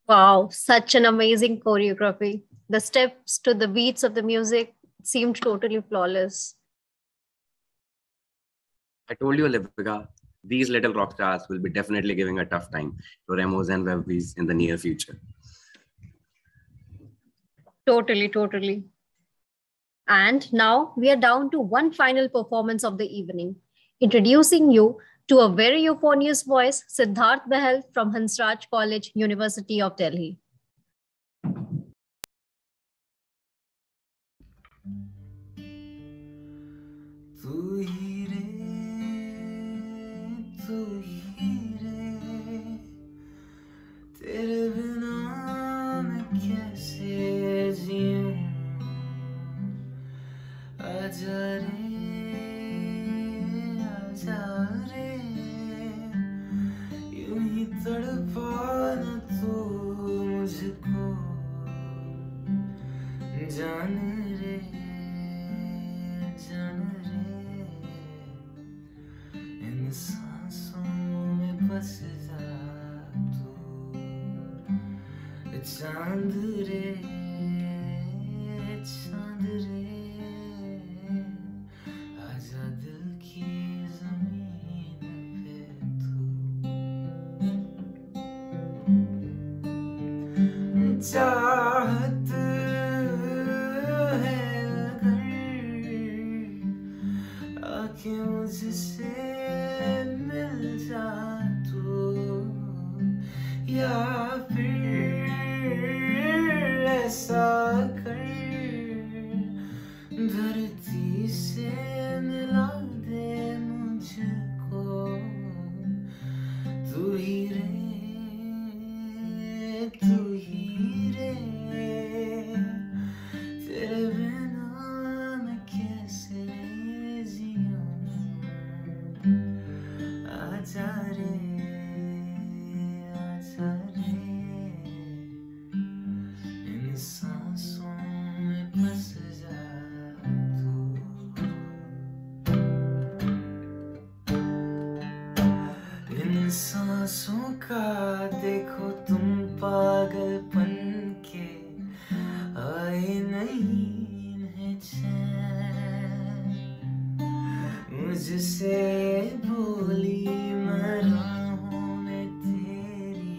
Wow, such an amazing choreography. The steps to the beats of the music seemed totally flawless. I told you, Olivia, these little rock stars will be definitely giving a tough time to Remos and Webbies in the near future. Totally. And now we are down to one final performance of the evening. Introducing you to a very euphonious voice, Siddharth Bahal from Hansraj College, University of Delhi. जान रे इन सांसों में बस जा तू चांद रे आजा दिल की जमीन पे तू चाहत है अगर आके मुझसे मिल जा तू या फिर ऐसा कर धरती से मिला दे मुझको तू ही रे तेरे बिना मैं कैसे जीऊं आजा रे इन सांसों में बस जा तू इन सांसों का देखो तुम पागलपन के आए नहीं इन्हें चैन मुझसे बोली मैं राहों में तेरी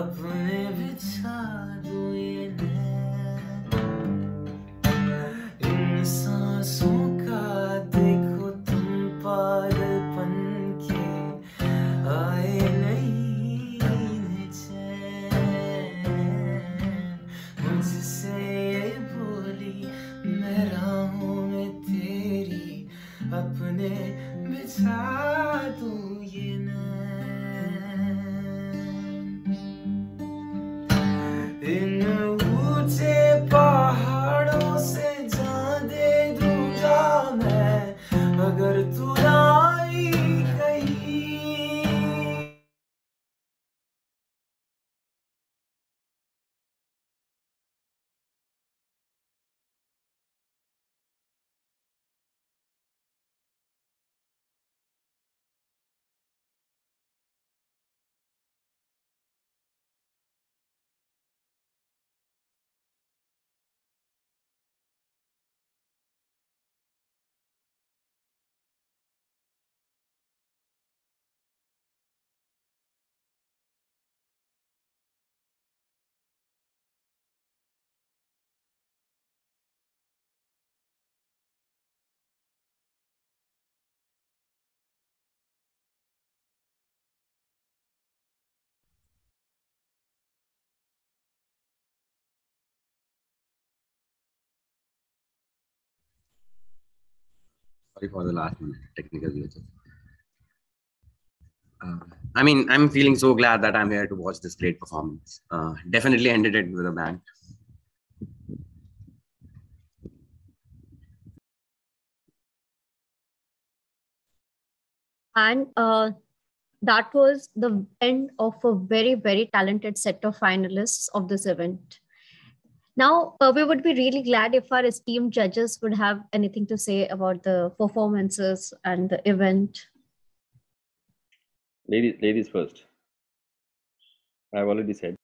अपने बिछा दूं ये नैन इन सांसों का देखो तुम पागलपन के आए नहीं इन्हें चैन मुझसे बोली मैं राहों में तेरी अपने बिछा दूं ये नैन इन ऊंचे पहाड़ों से जा दे दूंगा मैं अगर तू आई कहीं Sorry for the last minute technical glitches. I mean, I'm feeling so glad that I'm here to watch this great performance. Definitely ended it with a bang. And that was the end of a very, very talented set of finalists of this event. Now, we would be really glad if our esteemed judges would have anything to say about the performances and the event. Ladies first. I've already said.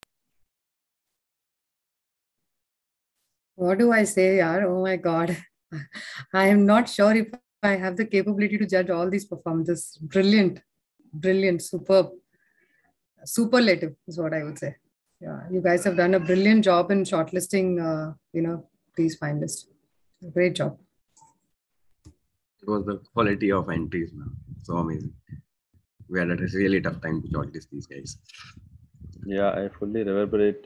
What do I say, yaar? Oh my God. I am not sure if I have the capability to judge all these performances. Brilliant, brilliant, superb, superlative is what I would say. Yeah, you guys have done a brilliant job in shortlisting, these finalists. Great job. It was the quality of entries, man. So amazing. We had a really tough time to shortlist these guys. Yeah, I fully reverberate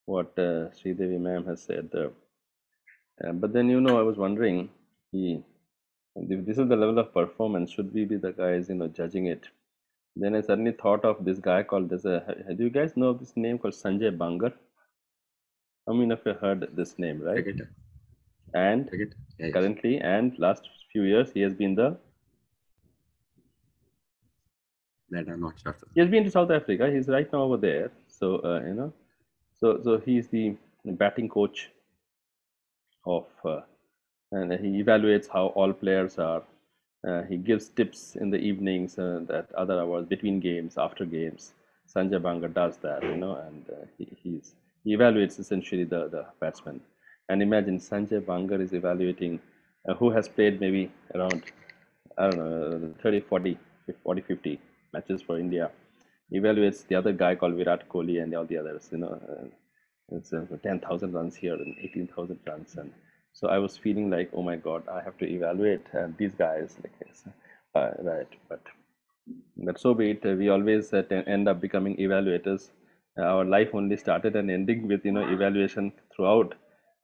what Sridevi ma'am has said. But then, I was wondering, if this is the level of performance, should we be the guys, judging it? Then I suddenly thought of this guy called, do you guys know of this name called Sanjay Bangar? How many of you heard this name, right? Cricketer. And Yes. currently, and last few years, he has been That I'm not sure. he has been to South Africa. He's right now over there. So, so he's the batting coach of, and he evaluates how all players are. He gives tips in the evenings, at other hours, between games, after games. Sanjay Banga does that, and he evaluates essentially the batsman. And imagine Sanjay Banga is evaluating who has played maybe around, I don't know, 30, 40, 50 matches for India. Evaluates the other guy called Virat Kohli and all the others, it's 10,000 runs here and 18,000 runs. And so I was feeling like, oh my God, I have to evaluate these guys. Like this. Right, but so be it. We always end up becoming evaluators. Our life only started and ending with evaluation throughout.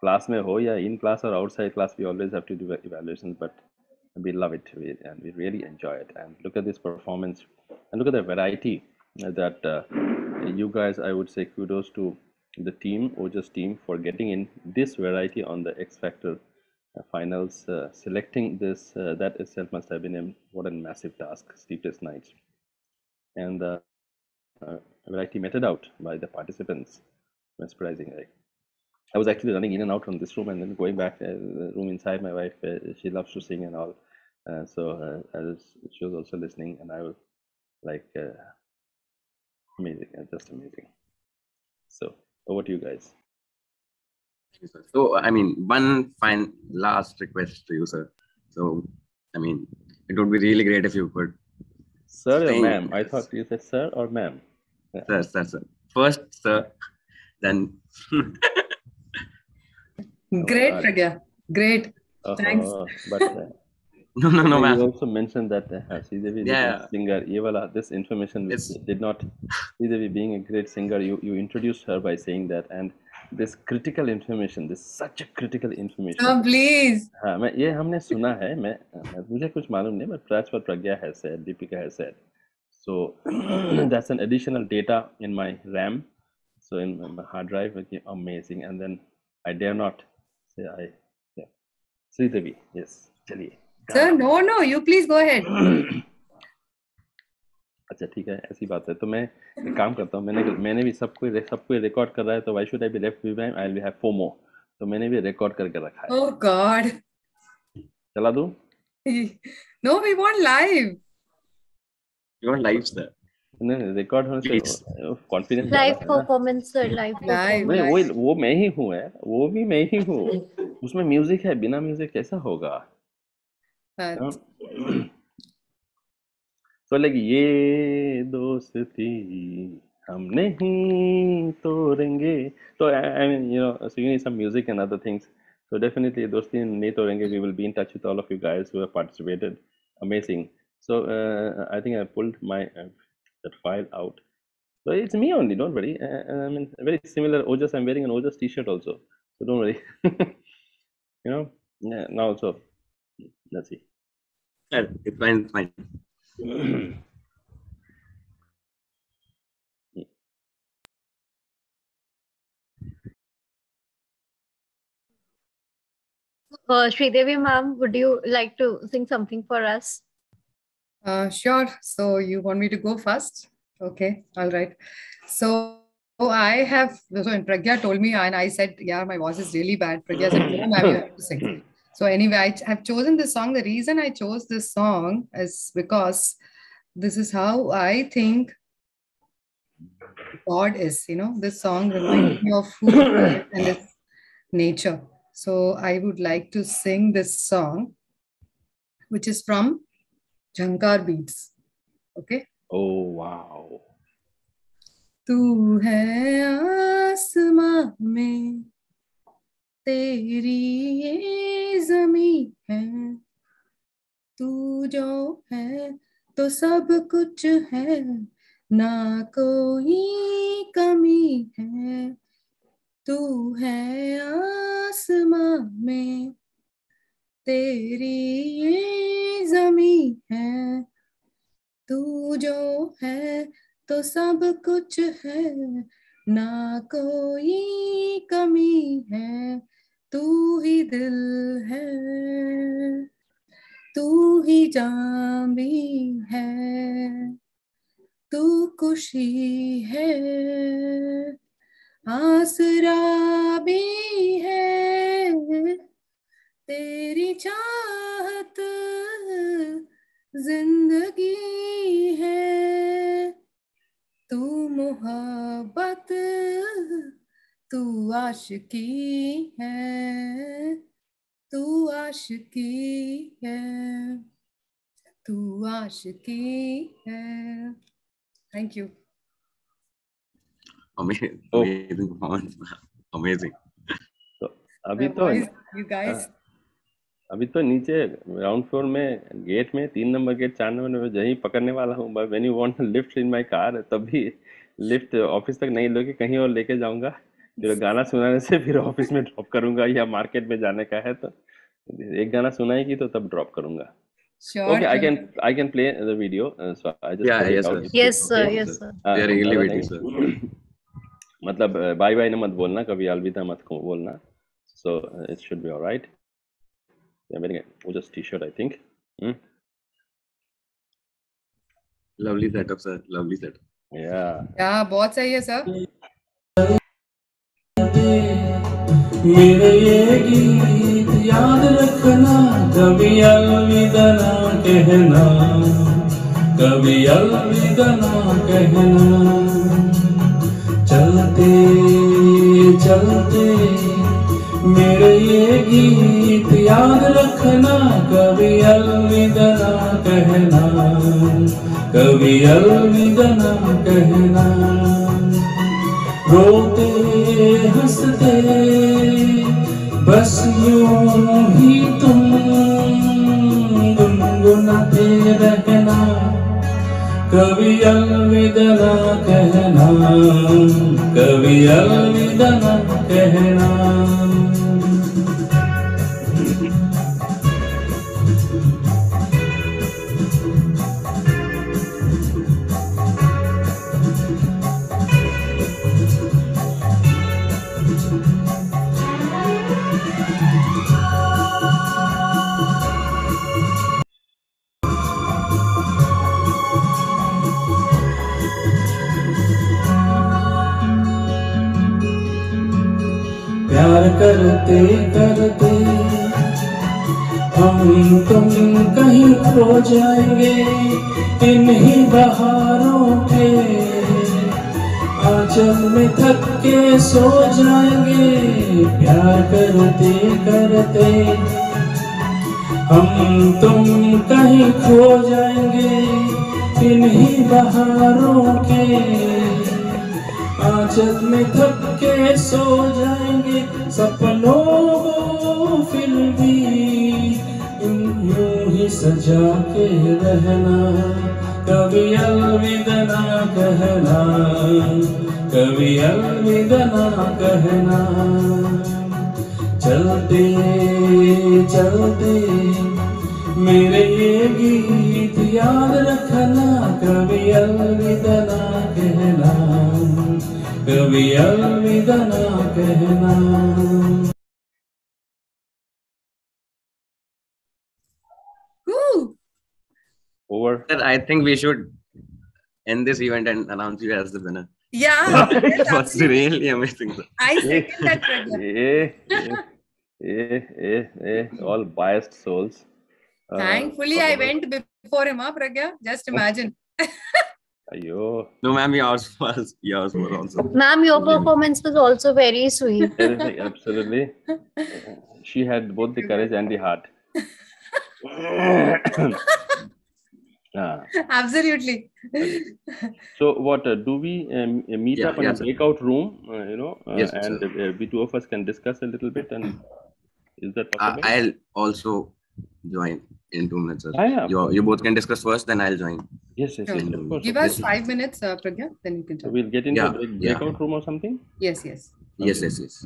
Class mein ho ya in class or outside class, we always have to do evaluations. But we love it, and we really enjoy it. And look at this performance, and look at the variety that you guys. I would say kudos to the team, OJAS team, for getting in this variety on the X Factor finals. Selecting this, that itself must have been what a massive task, sleepless nights, and the variety meted out by the participants. Mesmerizing, right? I was actually running in and out from this room and then going back the room inside. My wife, she loves to sing and all, so she was also listening, and I was like, amazing, just amazing. So over to you guys. So, I mean, one fine last request to you, sir. So, I mean, it would be really great if you could. Sir or ma'am? I thought you said sir or ma'am. Yeah. Sir. First, sir, then. Great, Pragya. Great. Thanks. But no, you also mentioned that Sridevi is a singer. This information did not. Sridevi being a great singer, you introduced her by saying that, and this critical information, this such a critical information. Oh, please. हाँ, ये हमने सुना है. मुझे कुछ मालूम नहीं, but that's what Pragya has said, Deepika has said. So that's an additional data in my RAM. So in my hard drive, okay, amazing. And then I dare not say Sridevi, yes, चलिए. Sir, no, you please go ahead. अच्छा ठीक है, ऐसी बात है. तो मैं एक काम करता हूँ, मैंने भी सबको रिकॉर्ड कर रहा है, तो why should I be left behind? I will have FOMO. तो मैंने भी रिकॉर्ड करके रखा है. Oh God. चला दूँ? No, we want live. You want live, sir? नहीं, रिकॉर्ड होने से confidence. Live performance sir, live. वो मैं ही हूँ, वो भी मैं ही हूँ. उसमें म्यूजिक है, बिना म्यूजिक कैसा होगा? So like ये दोस्ती हम नहीं तोड़ेंगे. So I mean, so you need some music and other things. So definitely दोस्ती नहीं तोड़ेंगे. We will be in touch with all of you guys who have participated. Amazing. So I think I pulled my that file out. So it's me only. Don't worry. I mean, very similar OJAS. I'm wearing an OJAS T-shirt also. So don't worry. Yeah, now also. Let's see. It's fine. Sridevi ma'am, would you like to sing something for us? Sure. So you want me to go first? Okay. All right. So when Pragya told me, and I said, yeah, my voice is really bad. Pragya said, no, ma'am, you have to sing. So anyway, I've chosen this song. The reason I chose this song is because this is how I think God is. This song reminds me of who God is and His nature. So I would like to sing this song, which is from Jhankar Beats. Okay? Oh, wow. तू है आसमां में, तेरी ये ज़मीं है, तू जो है तो सब कुछ है, ना कोई कमी है. तू है आसमां में, तेरी ये ज़मीं है, तू जो है तो सब कुछ है, ना कोई कमी है. तू ही दिल है, तू ही जान भी है, तू खुशी है, आसरा भी है, तेरी चाहत जिंदगी है, तू मोहब्बत, तू आशिकी है, तू आशिकी है, तू आशिकी है. Thank you. Amazing, amazing performance. Amazing. तो अभी The तो voice, you guys. अभी तो नीचे ग्राउंड फ्लोर में गेट में 3 नंबर गेट 4 नंबर में यही पकड़ने वाला हूँ. But when you want lift in my car तभी लिफ्ट ऑफिस तक नहीं लेके कहीं और लेके जाऊंगा. फिर गाना सुनाने से फिर ऑफिस में ड्रॉप करूंगा, या मार्केट में जाने का है तो एक गाना सुनाएगी तो तब ड्रॉप करूंगा. Sure. Okay, I can play the video. So I just Yeah, put it yes, out. sir. Yes, sir. Okay. Yes, sir. We are eagerly other waiting, thing, sir. मतलब बाय बाय ना मत बोलना, कभी अलविदा मत बोलना. So it should be all right. I'm wearing a OJAS t-shirt, I think. Lovely setup, sir. Lovely setup. Yeah. Yeah, बहुत सही है सर. मेरे ये गीत याद रखना, कभी अलविदा ना कहना, कभी अलविदा ना कहना. चलते चलते मेरे ये गीत याद रखना, कभी अलविदा ना कहना, कभी अलविदा ना कहना. रोते हंसते बस यूं ही तुम गुनगुनाते रहना, कभी अलविदा ना कहना, कभी अलविदा ना कहना. प्यार करते करते हम तुम कहीं खो जाएंगे, इन्हीं बहारों के आंचल में थक के सो जाएंगे. प्यार करते करते हम तुम कहीं खो जाएंगे, इन्हीं बहारों के आंचल में थक के सो जाएंगे. सपनों को फिर भी यूं ही सजा के रहना, कभी अलविदा ना कहना, कभी अलविदा ना कहना. चलते चलते मेरे ये गीत याद रखना, कभी अलविदा ना कहना, कभी अलविदा ना कहना. Over. Sir, I think we should end this event and announce you as the winner. Yeah. It was really amazing, sir. I second that, Pragya. All biased souls. Thankfully, I went before him, Pragya. Just imagine. Ayo. No, ma'am, yours was also. Ma'am, your performance was also very sweet. Absolutely. She had both the courage and the heart. Absolutely. So what do we meet up in a breakout room, Yes, and we two of us can discuss a little bit, and is that possible? I'll also join in 2 minutes, sir. Yeah. You both can discuss first, then I'll join. Yes, of course. Give us 5 minutes, Pragya, then you can So join. we'll get into a breakout room or something? Yes. Yes.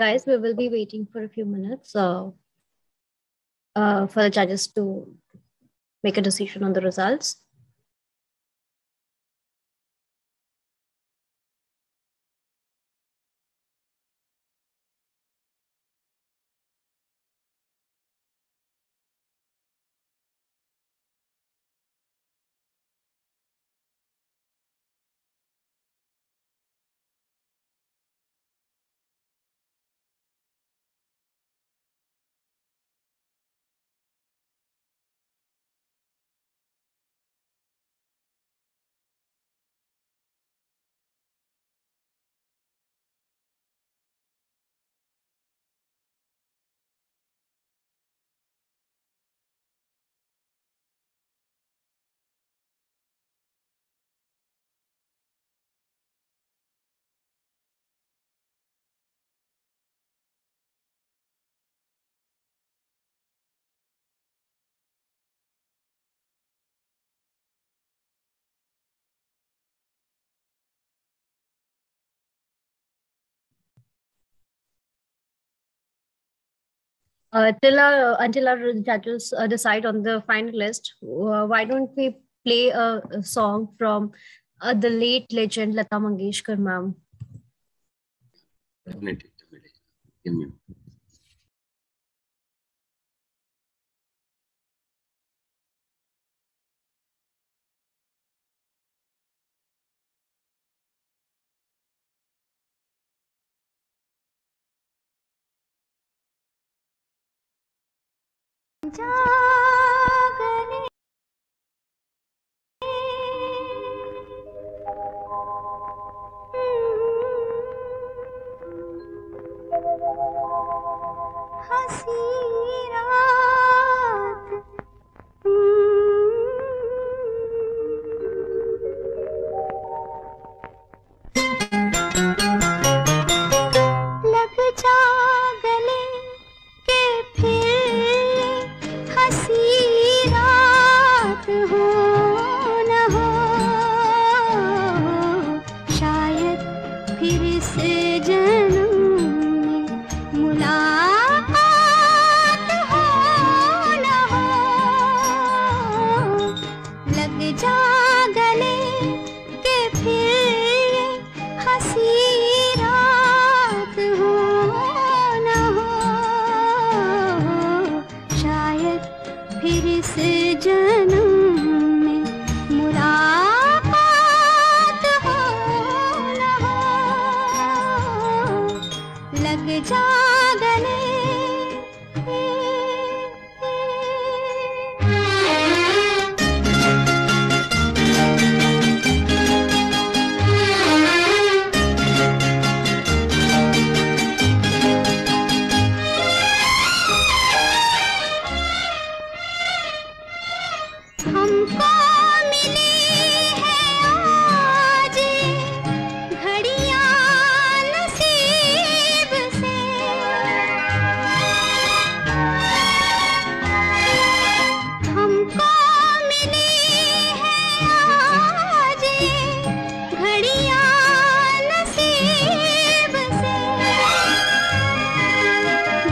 Guys, we will be waiting for a few minutes for the judges to make a decision on the results. Until our judges decide on the finalist, why don't we play a song from the late legend Lata Mangeshkar ma'am? Definitely. Give me. लग जा गले के फिर हंसी रात हो न हो, शायद फिर से जन्म में मुलाकात हो न हो। लग जा गले के फिर हंसी रात हो न हो, शायद फिर से जन्म में मुलाकात हो न हो। लग जा गले हमको मिली है आज घड़ियां नसीब से, हमको मिली है आज घड़ियां नसीब से।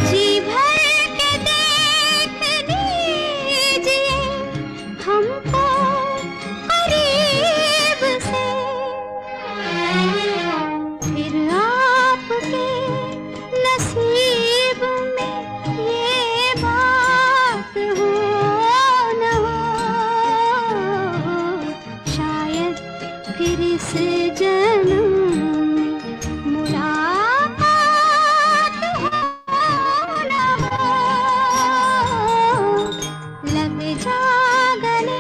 जी भर के देख लीजिए हमको करीब से, फिर आपके नसीब में ये बात हो न हो, शायद फिर से जन्म में मुलाकात हो न हो। लग जा गले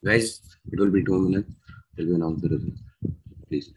Guys, it will be 2 minutes till we announce the results. Please.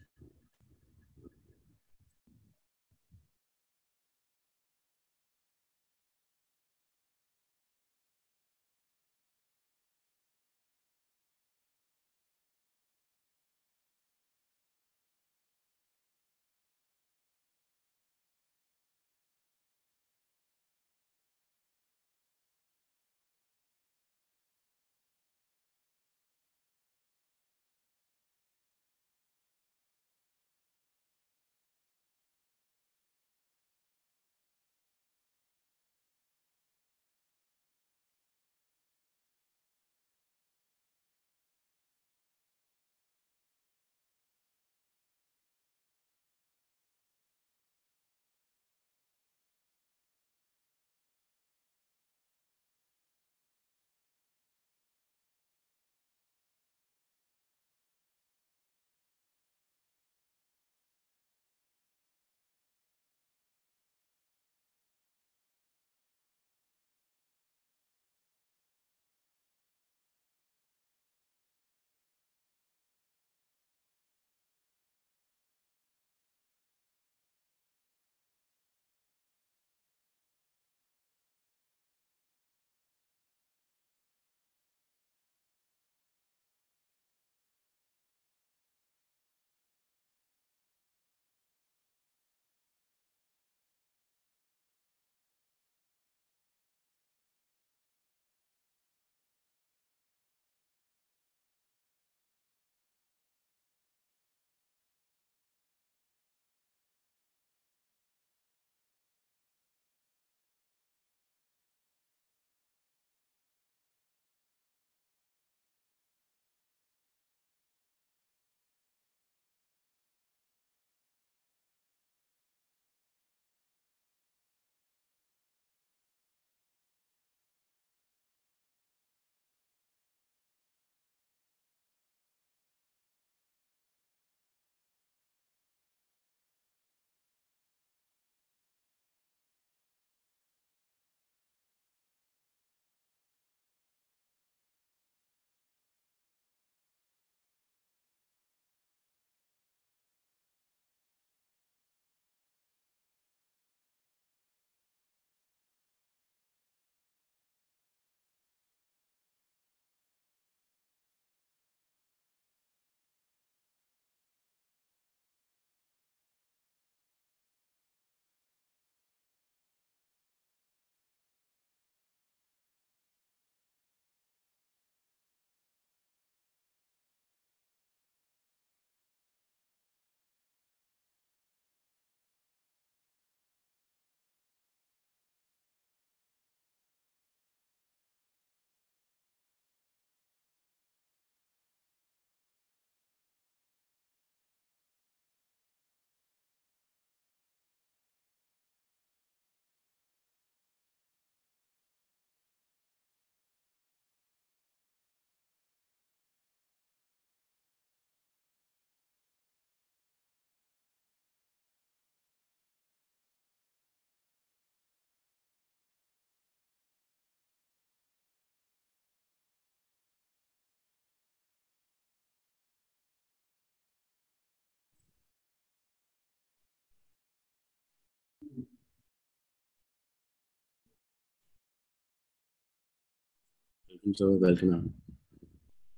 So welcome.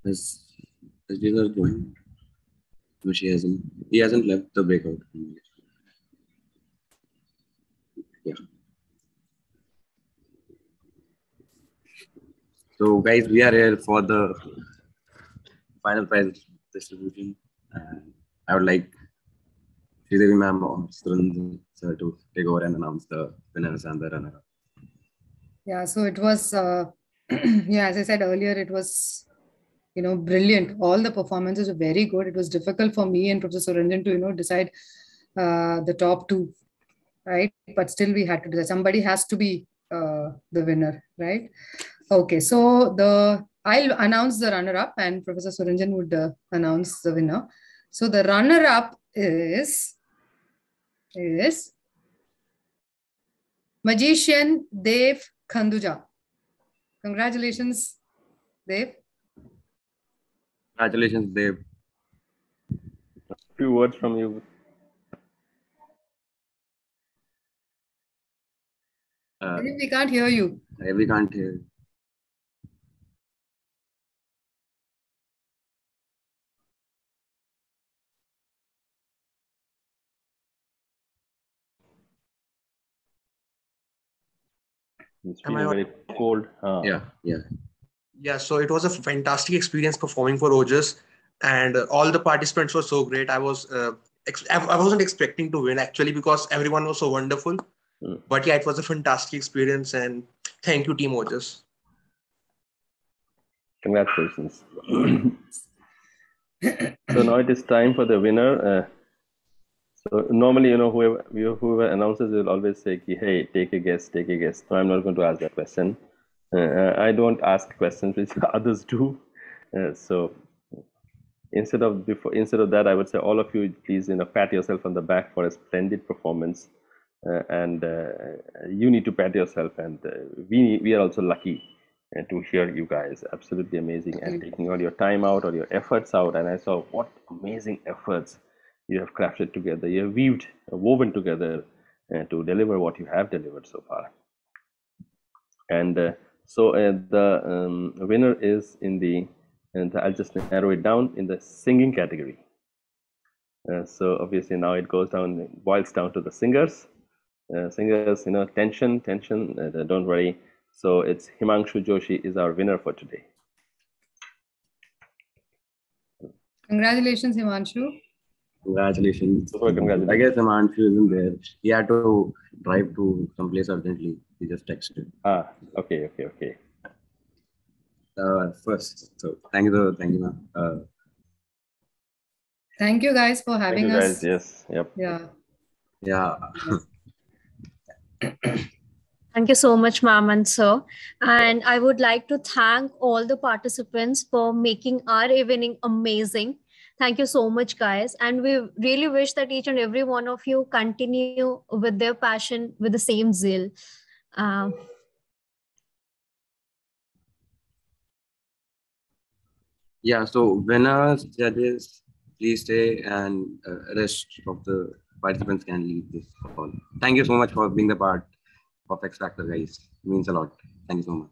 As these are going, no, he hasn't left the breakout. Yeah. So guys, we are here for the final prize distribution, and I would like Sridevi ma'am or Suran sir to take over and announce the winners and the runner-up. Yeah, so it was, yeah, as I said earlier, it was, brilliant. All the performances were very good. It was difficult for me and Professor Suranjan to, decide the top two, right? But still we had to decide. Somebody has to be the winner, right? Okay, so I'll announce the runner-up and Professor Suranjan would announce the winner. So the runner-up is Magician Dev Khanduja. Congratulations, Dev. Congratulations, Dev. Few words from you. We can't hear you. We can't hear you. It's Am I feeling very cold. Yeah. Yeah, so it was a fantastic experience performing for OJAS, and all the participants were so great. I wasn't expecting to win actually because everyone was so wonderful. But yeah, it was a fantastic experience, and thank you, Team OJAS. Congratulations. So now it is time for the winner. So normally, whoever announces will always say, "Hey, take a guess, take a guess." So I'm not going to ask that question. I don't ask questions which others do. So instead of that, I would say all of you, please, pat yourself on the back for a splendid performance, and you need to pat yourself. And we are also lucky to hear you guys. Absolutely amazing, and taking all your time out, all your efforts out. And I saw what amazing efforts you have crafted together. You have woven together to deliver what you have delivered so far. And so the winner is and I'll just narrow it down in the singing category. So obviously now it boils down to the singers. Singers, tension, don't worry. So it's Himanshu Joshi is our winner for today. Congratulations, Himanshu. Congratulations. Super congratulations. I guess Himanshu isn't there. He had to drive to someplace urgently. He just texted. Okay. First, so thank you, ma'am. Thank you guys for having us. Guys. Yes. Yep. Yeah. Thank you so much, ma'am and sir. And I would like to thank all the participants for making our evening amazing. Thank you so much, guys. And we really wish that each and every one of you continue with their passion with the same zeal. Yeah, so winners, judges, please stay, and rest of the participants can leave this call. Thank you so much for being the part of X Factor, guys. It means a lot. Thank you so much.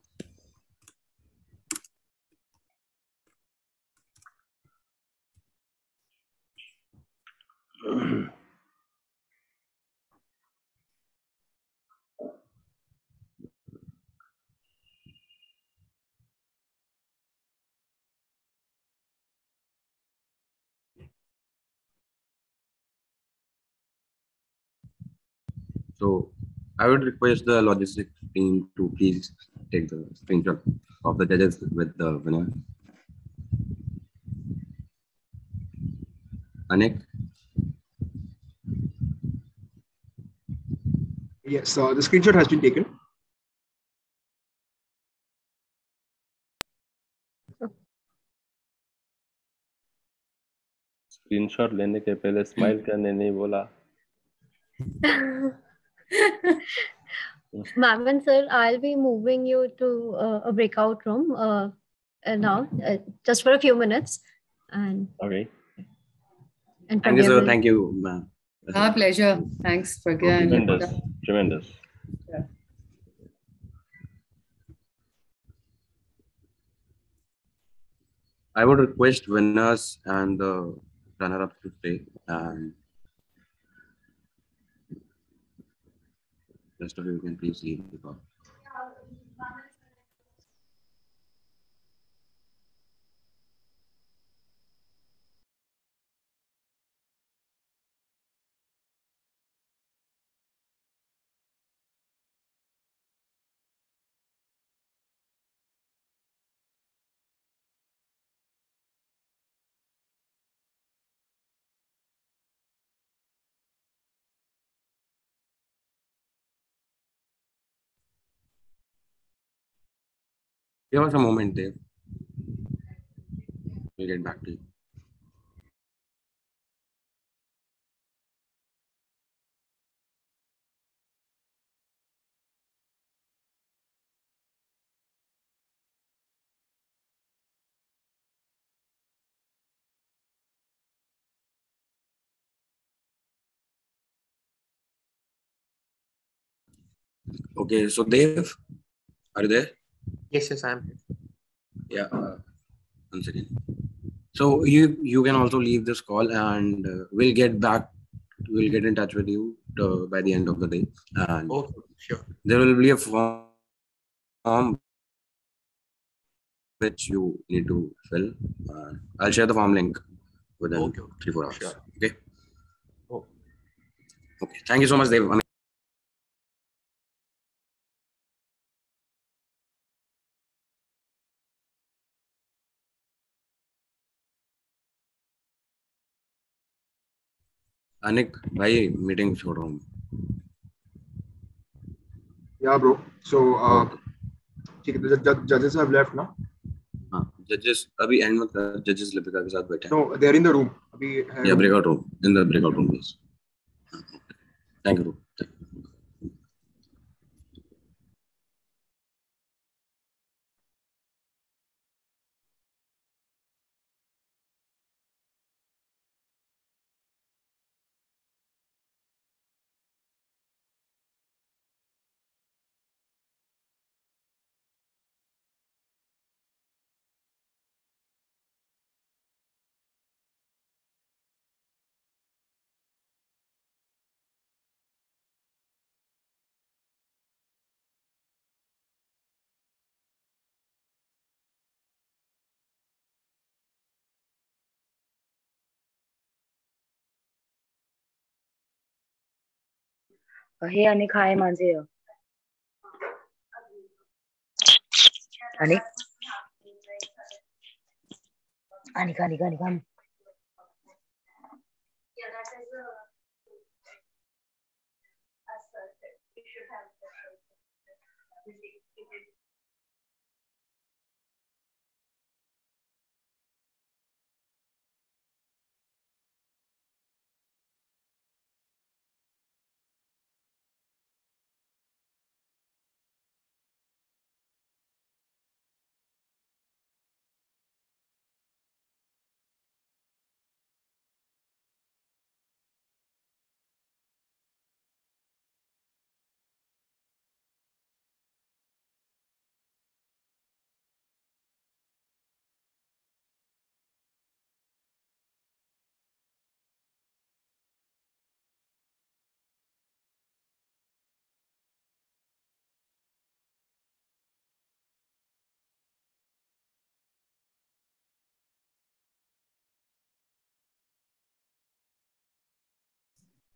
So I would request the logistics team to please take the screenshot of the judges with the winner. Anik? Yes, the screenshot has been taken. Screenshot लेने के पहले smile करने नहीं बोला. Ma'am and sir, I'll be moving you to a breakout room now, just for a few minutes. And okay. And thank you, sir. Thank you, ma'am. Our pleasure. Thanks, Pragya. Tremendous. Yeah. I would request winners and the runner-up to stay. And rest of you can please leave the call. Give us a moment, Dave. We'll get back to you. Okay, so Dev, are you there? Yes, I am. Yeah, one second. So you can also leave this call, and we'll get in touch with you by the end of the day. And okay, sure. There will be a form which you need to fill. I'll share the form link within 3-4 hours. Sure. Okay. Oh. Okay. Thank you so much, Dev. Anik, भाई meeting छोड़ रहा हूँ. Yeah, bro. So, the judges have left now. हाँ, judges अभी end में judges Lipika के साथ बैठे हैं. No, they're in the room. Yeah, breakout room. In the breakout room, please. Thank you. Hey, Anik, hi, Manzi here. Anik? Anik.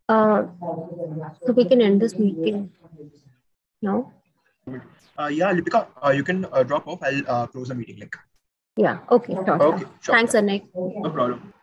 So we can end this meeting now. Yeah, Lipika, you can drop off. I'll close the meeting link. Yeah. Okay. Sure. Okay, sure. Thanks, Anik. No problem.